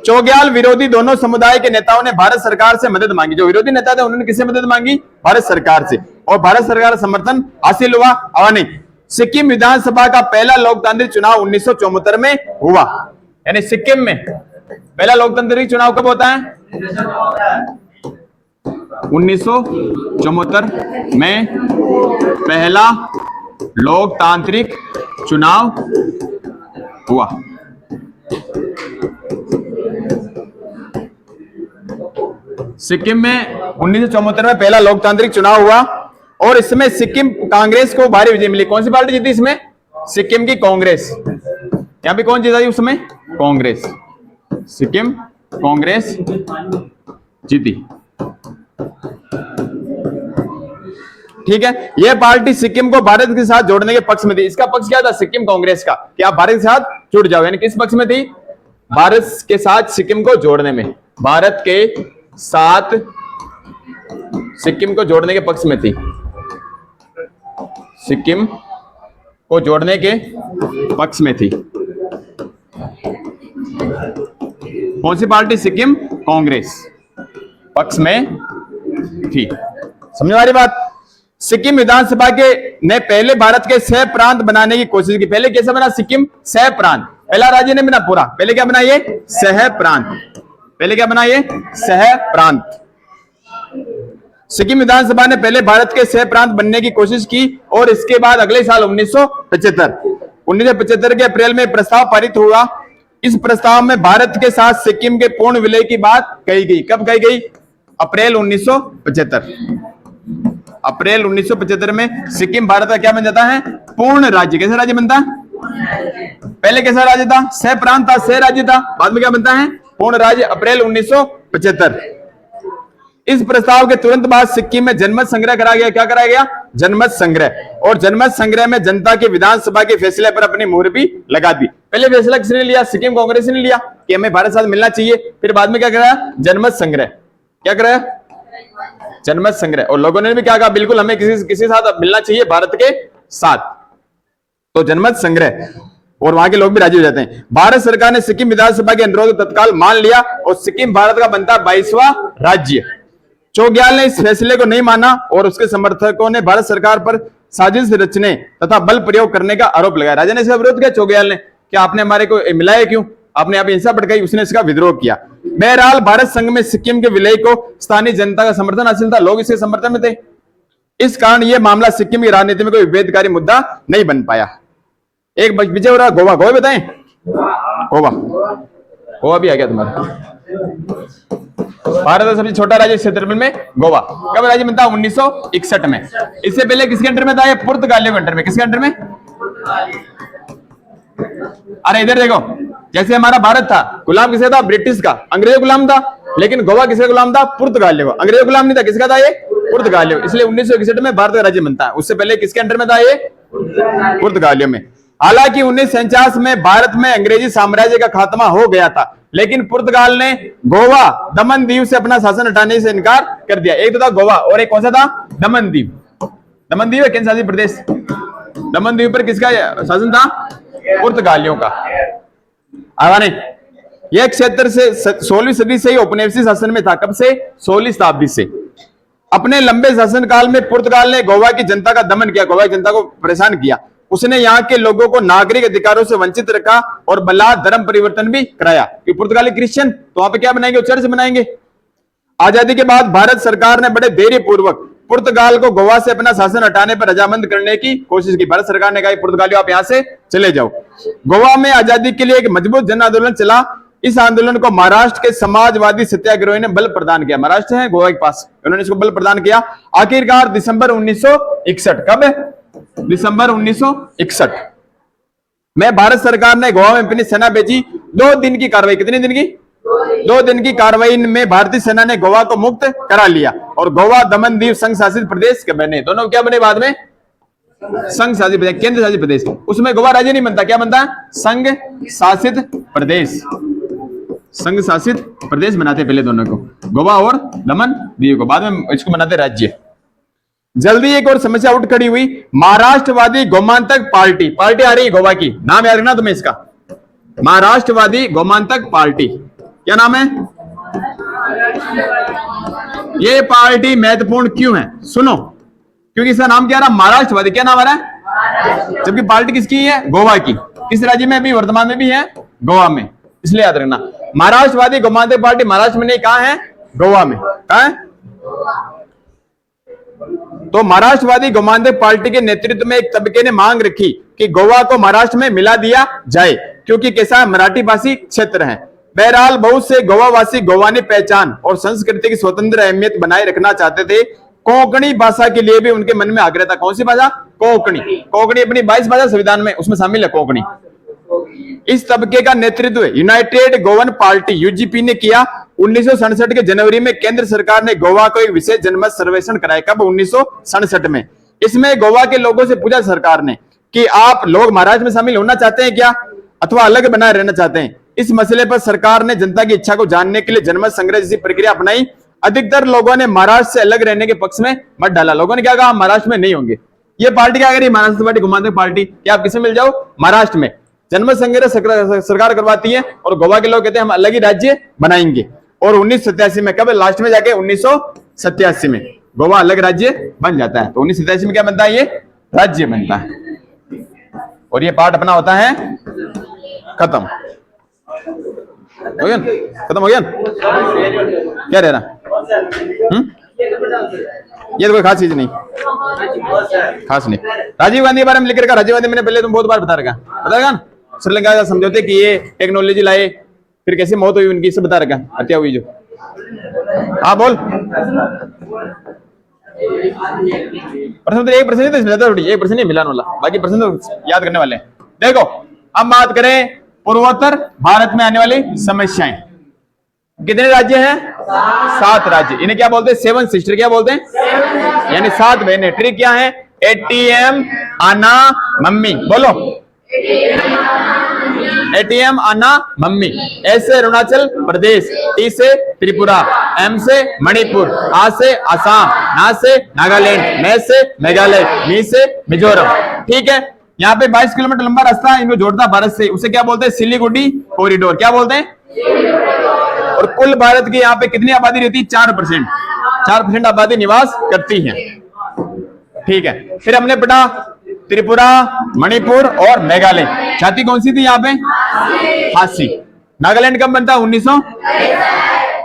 चोग्याल विरोधी दोनों समुदाय के नेताओं ने भारत सरकार से मदद मांगी। जो विरोधी नेता थे उन्होंने किससे मदद मांगी? भारत सरकार से, और भारत सरकार का समर्थन हासिल हुआ। और नहीं, सिक्किम विधानसभा का पहला लोकतांत्रिक चुनाव 1974 में हुआ। यानी सिक्किम में पहला लोकतांत्रिक चुनाव कब होता है? 1974 में पहला लोकतांत्रिक चुनाव हुआ। सिक्किम में 1974 में पहला लोकतांत्रिक चुनाव हुआ, और इसमें सिक्किम कांग्रेस को भारी विजय मिली। कौन सी पार्टी जीती इसमें? सिक्किम की कांग्रेस। यहां पे कौन जीता थी उस समय? कांग्रेस। सिक्किम कांग्रेस जीती। ठीक है, यह पार्टी सिक्किम को भारत के साथ जोड़ने के पक्ष में थी। इसका पक्ष क्या था? सिक्किम कांग्रेस का, कि आप भारत के साथ जुड़ जाओ। यानी किस पक्ष में थी? भारत के साथ सिक्किम को जोड़ने में, भारत के साथ सिक्किम को जोड़ने के पक्ष में थी। सिक्किम को जोड़ने के पक्ष में थी। कौन सी पार्टी? सिक्किम कांग्रेस पक्ष में थी। समझ वाली बात? सिक्किम विधानसभा के ने पहले भारत के सह प्रांत बनाने की कोशिश की। पहले कैसे बना सिक्किम? सह प्रांत। पहला राज्य ने बना पूरा, पहले क्या बना? ये सह प्रांत। पहले क्या बना? ये सह प्रांत। सिक्किम विधानसभा ने पहले भारत के सह प्रांत बनने की कोशिश की, और इसके बाद अगले साल 1975 के अप्रैल में प्रस्ताव पारित हुआ। इस प्रस्ताव में भारत के साथ सिक्किम के पूर्ण विलय की बात कही गई। कब कही गई? अप्रैल 1975। अप्रैल 1975 में सिक्किम भारत का क्या बन जाता है? पूर्ण राज्य। कैसा राज्य बनता है? पहले कैसा राज्य था? सह प्रांत था, सह राज्य था। बाद में क्या बनता है? पूर्ण राज्य। अप्रैल 1975। इस प्रस्ताव के तुरंत बाद सिक्किम में जनमत संग्रह कराया गया। क्या कराया गया? जनमत संग्रह। और जनमत संग्रह में जनता के विधानसभा के फैसले पर अपनी मुहर भी लगा दी। पहले फैसला किसने लिया? सिक्किम कांग्रेस ने लिया कि हमें भारत साथ मिलना चाहिए। फिर बाद में क्या कराया? जनमत संग्रह। क्या कराया? जनमत संग्रह। और लोगों ने भी क्या कहा? बिल्कुल हमें किसी साथ मिलना चाहिए, भारत के साथ। तो जनमत संग्रह, और वहां के लोग भी राजी हो जाते हैं। भारत सरकार ने सिक्किम विधानसभा के अनुरोध तत्काल मान लिया, और सिक्किम भारत का बनता 22वां राज्य। चोग्याल ने इस फैसले को नहीं माना, और उसके समर्थकों ने भारत सरकार पर साजिश रचने तथा बल प्रयोग करने का आरोप लगाया। राजा ने इसका विरोध किया चौकियाल ने कि आपने हमारे को मिलाया क्यों, आपने यहाँ पे हिंसा भड़काई, उसने इसका विद्रोह किया। बहरहाल भारत संघ में सिक्किम के विलय को स्थानीय जनता का समर्थन हासिल था, लोग इसके समर्थन में थे। इस कारण यह मामला सिक्किम की राजनीति में कोई विभेदकारी मुद्दा नहीं बन पाया। एक विजय हो रहा गोवा, गोवा बताएं, गोवा, गोवा भी आ गया तुम्हारा। भारत का सबसे छोटा राज्य क्षेत्रफल में गोवा कब राज्य बनता? 1961 में। इससे पहले किसके अंडर में था? ये पुर्तगालियों के अंडर में। किसके अंडर में? अरे इधर देखो, जैसे हमारा भारत था, गुलाम किसका था? ब्रिटिश का, अंग्रेजों गुलाम था। लेकिन गोवा किसका गुलाम था? पुर्तगालियों का। अंग्रेजों गुलाम नहीं था, किसका था? ये पुर्तगालियों। इसलिए 1961 में भारत का राज्य बनता है। उससे पहले किसके अंडर में था? ये पुर्तगालियों में। हालांकि 1949 में भारत में अंग्रेजी साम्राज्य का खात्मा हो गया था, लेकिन पुर्तगाल ने गोवा दमन दीव से अपना शासन हटाने से इनकार कर दिया। एक तो था गोवा और एक कौन सा था? दमन दीव। दमन दीव है केंद्र शासित प्रदेश। दमन दीव पर किसका शासन था? पुर्तगालियों का। आगे यह क्षेत्र से 16वीं सदी से ही औपनिवेशिक शासन में था। कब से? 16वीं शताब्दी से। अपने लंबे शासनकाल में पुर्तगाल ने गोवा की जनता का दमन किया, गोवा की जनता को परेशान किया। उसने यहाँ के लोगों को नागरिक अधिकारों से वंचित रखा और बलात् धर्म परिवर्तन भी कराया। कि पुर्तगाली क्रिश्चियन तो वहां पे क्या बनाएंगे? चर्च बनाएंगे। आजादी के बाद भारत सरकार ने बड़े धैर्य पूर्वक पुर्तगाल को गोवा से अपना शासन हटाने पर रजामंद करने की कोशिश की। भारत सरकार ने कहा पुर्तगालियों आप यहां से चले जाओ। गोवा में आजादी के लिए एक मजबूत जन आंदोलन चला। इस आंदोलन को महाराष्ट्र के समाजवादी सत्याग्रही ने बल प्रदान किया। महाराष्ट्र है गोवा के पास, उन्होंने इसको बल प्रदान किया। आखिरकार दिसंबर 1961, कब है? दिसंबर 1961 में भारत सरकार ने गोवा में अपनी सेना भेजी। 2 दिन की कार्रवाई, कितने दिन की? 2 दिन की कार्रवाई में भारतीय सेना ने गोवा को मुक्त करा लिया और गोवा दमन दीव संघ शासित प्रदेश के बने। दोनों क्या बने बाद में? संघ शासित प्रदेश, केंद्र शासित प्रदेश। उसमें गोवा राज्य नहीं बनता, क्या बनता है? संघ शासित प्रदेश। संघ शासित प्रदेश बनाते पहले दोनों को, गोवा और दमन दीव को, बाद में इसको बनाते राज्य। जल्दी एक और समस्या उठ खड़ी हुई। महाराष्ट्रवादी गोमांतक पार्टी, पार्टी आ रही है गोवा की, नाम याद रखना तुम्हें इसका, महाराष्ट्रवादी गोमांतक पार्टी। क्या नाम है? ये पार्टी महत्वपूर्ण क्यों है? सुनो, क्योंकि इसका नाम क्या रहा? महाराष्ट्रवादी। क्या नाम आ रहा है? जबकि पार्टी किसकी है? गोवा की। किस राज्य में? अभी वर्तमान में भी है गोवा में, इसलिए याद रखना। महाराष्ट्रवादी गोमांतक पार्टी महाराष्ट्र में नहीं, कहां है? गोवा में। कहां है? तो महाराष्ट्रवादी गोमांतक पार्टी के नेतृत्व में एक तबके ने मांग रखी कि गोवा को महाराष्ट्र में मिला दिया जाए, क्योंकि कैसा मराठी भाषी क्षेत्र है। बहरहाल बहुत से गोवावासी गोवानी पहचान और संस्कृति की स्वतंत्र अहमियत बनाए रखना चाहते थे। कोंकणी भाषा के लिए भी उनके मन में आग्रह था। कौन सी भाषा? कोंकणी। कोंकणी अपनी 22 भाषा संविधान में उसमें शामिल है कोंकणी। इस तबके का नेतृत्व यूनाइटेड गोवन पार्टी यूजीपी ने किया। 1967 के जनवरी में केंद्र सरकार ने गोवा को एक विशेष जनमत सर्वेक्षण कराया। कब? 1967 में। इसमें गोवा के लोगों से पूछा सरकार ने कि आप लोग महाराष्ट्र में शामिल होना चाहते हैं क्या, अथवा अलग बनाए रहना चाहते हैं। इस मसले पर सरकार ने जनता की इच्छा को जानने के लिए जनमत संग्रह जैसी प्रक्रिया अपनाई। अधिकतर लोगों ने महाराष्ट्र से अलग रहने के पक्ष में मत डाला। लोगों ने क्या कहा? महाराष्ट्र में नहीं होंगे। ये पार्टी क्या करी? महाराष्ट्र पार्टी गोमांतक पार्टी, कि आप किसे मिल जाओ? महाराष्ट्र में। जनमत संग्रह सरकार करवाती है और गोवा के लोग कहते हैं हम अलग ही राज्य बनाएंगे। और 1987 में, कब? लास्ट में जाके 1987 में गोवा अलग राज्य बन जाता है। तो 1987 में क्या बनता है? ये राज्य बनता है और ये पार्ट अपना होता है खत्म। हो गया? खत्म हो गया? क्या रह रहा? ये तो कोई खास चीज नहीं, खास नहीं। राजीव गांधी के बारे में लिख रखा। राजीव गांधी मैंने पहले तुम बहुत बार बता रखा, बताएगा ना? श्रीलंका का समझौते कि ये टेक्नोलॉजी लाए, फिर कैसे मौत हुई उनकी, सब बता रखा, हत्या हुई जो। हाँ बोल। प्रश्न तो एक प्रश्न तो थोड़ी, एक प्रश्न नहीं मिलाने वाला, बाकी प्रश्न तो याद करने वाले हैं। देखो अब बात करें पूर्वोत्तर भारत में आने वाली समस्याएं। कितने राज्य हैं? 7 राज्य। इन्हें क्या बोलते हैं? 7 सिस्टर। क्या बोलते हैं? यानी 7 बहनें। ट्रिक क्या है? एटीएम आना मम्मी। बोलो एटीएम आना मम्मी। ए से अरुणाचल प्रदेश, टी से त्रिपुरा, एम से मणिपुर, आ से असम, ना से नागालैंड, मे से मेघालय, मी से मिजोरम। ठीक है, यहाँ पे 22 किलोमीटर लंबा रास्ता है, इनको जोड़ता भारत से, उसे क्या बोलते हैं? सिलीगुड़ी कॉरिडोर। क्या बोलते हैं? और कुल भारत की यहाँ पे कितनी आबादी रहती है? 4%। 4% आबादी निवास करती है। ठीक है, फिर हमने पढ़ा त्रिपुरा, मणिपुर और मेघालय। जाति कौन सी थी यहाँ पे? खासी। नागालैंड कब बनता? 1900।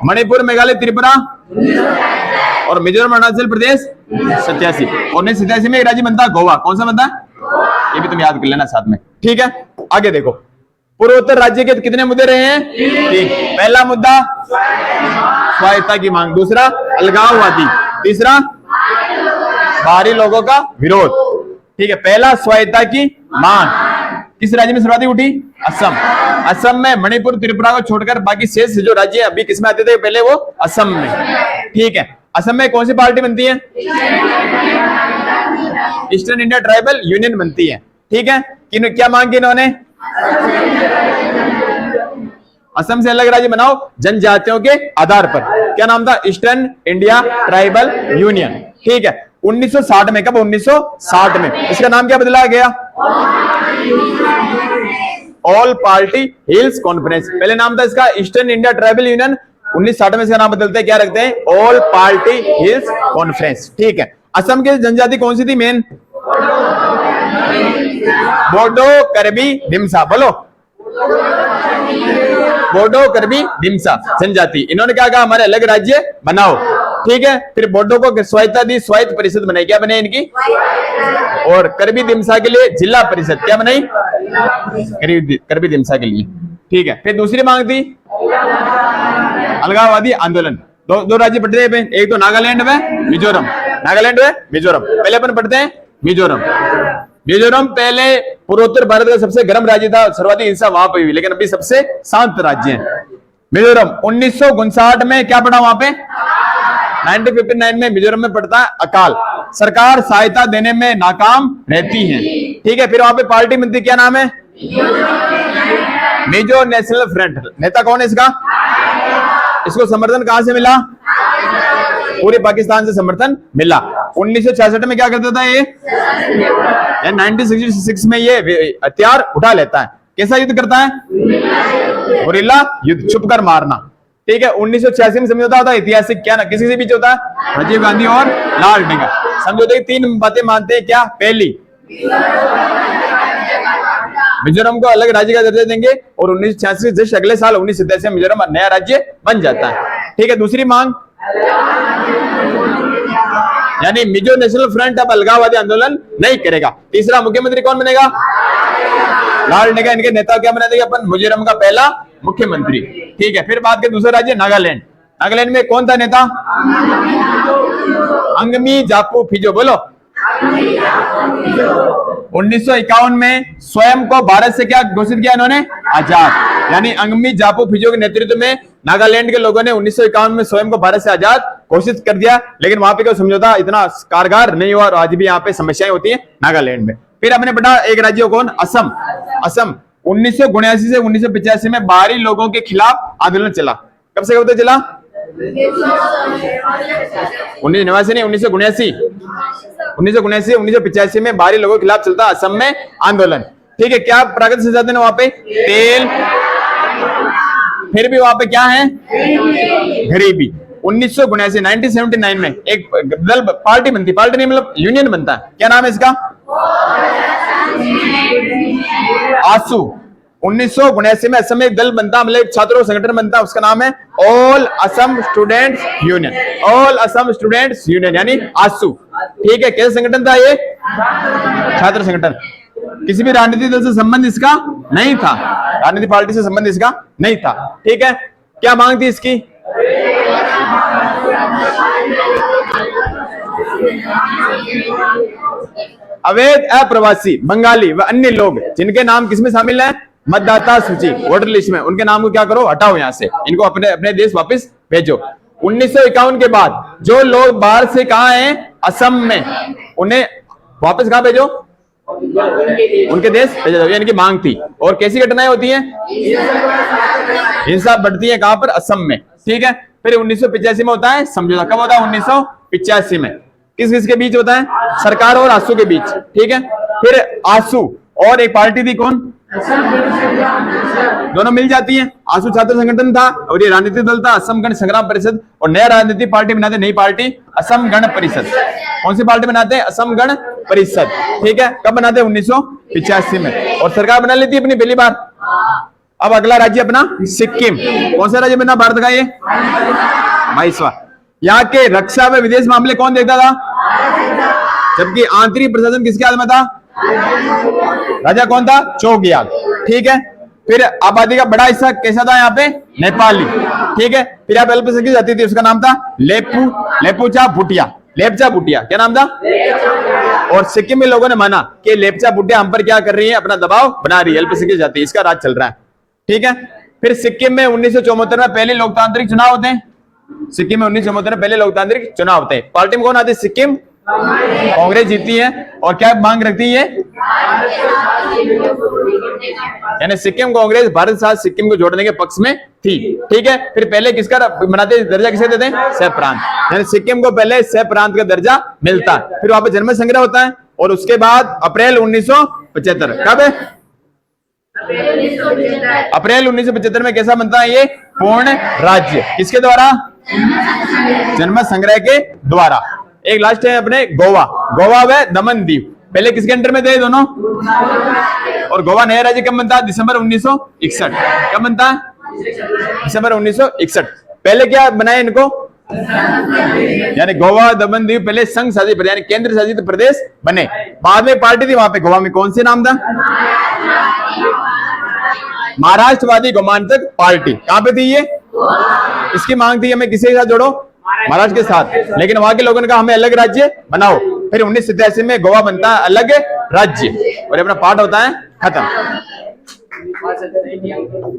मणिपुर, मेघालय, त्रिपुरा और मिजोरम, अरुणाचल प्रदेश 87। 1987 में एक राज्य बनता गोवा। कौन सा बनता? ये भी तुम याद कर लेना साथ में, ठीक है। आगे देखो, पूर्वोत्तर राज्य के कितने मुद्दे रहे हैं? 3। पहला मुद्दा स्वायत्तता की मांग, दूसरा अलगाववादी, तीसरा बाहरी लोगों का विरोध। ठीक है, पहला स्वायत्तता की मांग किस राज्य में सर्वाधिक उठी? असम। असम में मणिपुर, त्रिपुरा को छोड़कर बाकी शेष जो राज्य अभी किसमें आते थे पहले? वो असम में। ठीक है, असम में कौन सी पार्टी बनती है? ईस्टर्न इंडिया ट्राइबल यूनियन बनती है। ठीक है, क्या मांग की इन्होंने? असम से अलग राज्य बनाओ जनजातियों के आधार पर। क्या नाम था? Eastern India tribal union. ठीक है, 1960 में। कब? 1960 में। इसका नाम क्या बदला गया? All party hills conference. पहले नाम था इसका ईस्टर्न इंडिया ट्राइबल यूनियन, 1960 में इसका नाम बदलते हैं, क्या रखते हैं? All party hills conference. ठीक है, असम की जनजाति कौन सी थी मेन? बोडो, करबी, डिमसा। बोलो, बोडो, करबी, डिमसा जनजाति। इन्होंने क्या कहा? हमारे अलग राज्य बनाओ। ठीक है, फिर बोडो को स्वायत्तता दी, स्वायत्त परिषद बनाई। क्या बनाई इनकी? और करबी दिमसा के लिए जिला परिषद। क्या बनाई? करबी दिमसा के लिए। ठीक है, फिर दूसरी मांग थी अलगाववादी आंदोलन। दो राज्य पढ़ते हैं, एक तो नागालैंड में मिजोरम। नागालैंड में मिजोरम। पहले अपन पढ़ते हैं मिजोरम। मिजोरम पहले पूर्वोत्तर भारत का सबसे गर्म राज्य था, सर्वाधिक हिंसा वहां पर हुई, लेकिन अभी सबसे शांत राज्य है मिजोरम। 1959 में क्या पढ़ा वहां पे? 1959 में मिजोरम में पड़ता है अकाल। सरकार सहायता देने में नाकाम रहती है। ठीक है, फिर वहां पे पार्टी बनती, क्या नाम है? Mizo national front. नेता कौन है इसका? इसको समर्थन कहां से मिला? पूरे पाकिस्तान से समर्थन मिला। 1966 में क्या करता था ये? 1966 में ये हथियार उठा लेता है। कैसा युद्ध करता है? गुरिल्ला युद्ध, छुप कर मारना। ठीक है, 1986 में समझौता होता है ऐतिहासिक। क्या ना किसी से बीच होता है? राजीव गांधी और लाल डेंगा। समझौते की 3 बातें मानते हैं। क्या? पहली, मिजोरम को अलग राज्य का दर्जा देंगे, और 1986 जस्ट अगले साल 1987 में मिजोरम नया राज्य बन जाता है। ठीक है, दूसरी मांग यानी मिजो नेशनल फ्रंट अब अलगाववादी आंदोलन नहीं करेगा। तीसरा, मुख्यमंत्री कौन बनेगा? लाल डेंगा। इनके नेता क्या बना देगा अपन? मिजोरम का पहला मुख्यमंत्री। ठीक है, फिर बात के दूसरा राज्य नागालैंड। नागालैंड में कौन था नेता? अंगमी जापू फिजो। बोलो, 1951 में स्वयं को भारत से क्या घोषित किया इन्होंने? आजाद। यानी अंगमी जापू फिजो के नेतृत्व में नागालैंड के लोगों ने 1951 में स्वयं को भारत से आजाद घोषित कर दिया, लेकिन वहां पे कोई समझौता इतना कारगर नहीं हुआ और आज भी यहाँ पे समस्याएं होती है नागालैंड में। फिर हमने पढ़ा एक राज्य कौन? असम। असम 1979 से 1985 में बाहरी लोगों के खिलाफ आंदोलन चला। कब से कब तक चला? 1989 नहीं, 1979। 1979 से 1985 में बाहरी लोगों के खिलाफ चलता असम में आंदोलन। ठीक है, क्या प्राकृतिक संसाधन है वहां पे? तेल। फिर भी वहां पे क्या है? गरीबी। 1979 में एक दल पार्टी बनती, पार्टी नहीं मतलब यूनियन बनता है। क्या नाम है इसका? आसू। 1979 में असम में एक दल बनता, मतलब छात्रों का संगठन बनता, उसका नाम है all Assam students union. All Assam students union यानी आसू। ठीक है, कैसा संगठन था ये? छात्र संगठन। किसी भी राजनीतिक दल से संबंध इसका नहीं था, राजनीतिक पार्टी से संबंध इसका नहीं था। ठीक है, क्या मांग थी इसकी? अवैध अप्रवासी बंगाली व अन्य लोग जिनके नाम किसमें शामिल है? मतदाता सूची, वोटर लिस्ट में, उनके नाम को क्या करो? हटाओ यहां से, इनको अपने अपने देश वापस भेजो। 1951 के बाद जो लोग बाहर से कहा हैं असम में, उन्हें वापस कहां भेजो? उनके देश भेजा जाओ, ये इनकी मांग थी। और कैसी घटनाएं होती हैं? हिंसा बढ़ती है कहां पर? असम में। ठीक है, फिर 1985 में होता है समझौता। कब होता है? 1985 में। किस किस के बीच होता है? सरकार और आसू के बीच। ठीक है, फिर आसू और एक पार्टी थी, कौन? दोनों मिल जाती हैं। आसू छात्र संगठन था और ये राजनीतिक दल था असम गण संग्राम परिषद, और नया राजनीतिक पार्टी बनाते, नई पार्टी असम गण परिषद। कौन सी पार्टी बनाते हैं? असम गण परिषद। ठीक है, कब बनाते हैं? 1985 में। और सरकार बना लेती है अपनी पहली बार। अब अगला राज्य अपना सिक्किम। कौन सा राज्य बना भारत का? ये 22वां। यहाँ के रक्षा व विदेश मामले कौन देखता था? जबकि आंतरिक प्रशासन किसके हाथ में था? राजा कौन था? चोग्याल। ठीक है, फिर आबादी का बड़ा हिस्सा कैसा था यहाँ पे? नेपाली। ठीक है, फिर यहाँ पे अल्पसंख्यक जाति थी, उसका नाम था लेपुचा भूटिया। लेपचा भूटिया, क्या नाम था? और सिक्किम में लोगों ने माना कि लेपचा भूटिया हम पर क्या कर रही है? अपना दबाव बना रही है, अल्पसंख्यक जाति, इसका राज चल रहा है। ठीक है, फिर सिक्किम में 1974 में पहले लोकतांत्रिक चुनाव होते हैं। सिक्किम में 1974 में पहले लोकतांत्रिक चुनाव होते हैं। पार्टी में कौन आती है? सिक्किम कांग्रेस जीतती है। और क्या मांग रखती है? यानी सिक्किम कांग्रेस भारत साथ सिक्किम को जोड़ने के पक्ष में थी। ठीक है, फिर पहले किसका बनाते? दर्जा किसे देते हैं? सह प्रांत। यानी सिक्किम को पहले सह प्रांत का दर्जा मिलता है। फिर वहां पे जन्म संग्रह होता है। और उसके बाद अप्रैल 1975, कब है? अप्रैल 1975 में कैसा बनता है? ये पूर्ण राज्य। किसके द्वारा? जन्म संग्रह के द्वारा। एक लास्ट है अपने गोवा। गोवा व दमन दीव पहले किसके अंडर में थे दोनों? और गोवा नया राज्य कब बनता है? दिसंबर 1961। कब बनता है? दिसंबर 1961। पहले क्या बनाया इनको? यानी गोवा दमन दीव पहले संघ शासित प्रदेश यानी केंद्र शासित प्रदेश बने। बाद में पार्टी थी वहां पे गोवा में, कौन से नाम था? महाराष्ट्रवादी गोमांतक पार्टी। कहां पे थी ये? इसकी मांग थी हमें किसी के साथ जोड़ो? महाराष्ट्र के साथ। लेकिन वहां के लोगों ने कहा हमें अलग राज्य बनाओ। फिर 1987 में गोवा बनता है अलग राज्य और अपना पार्ट होता है खत्म।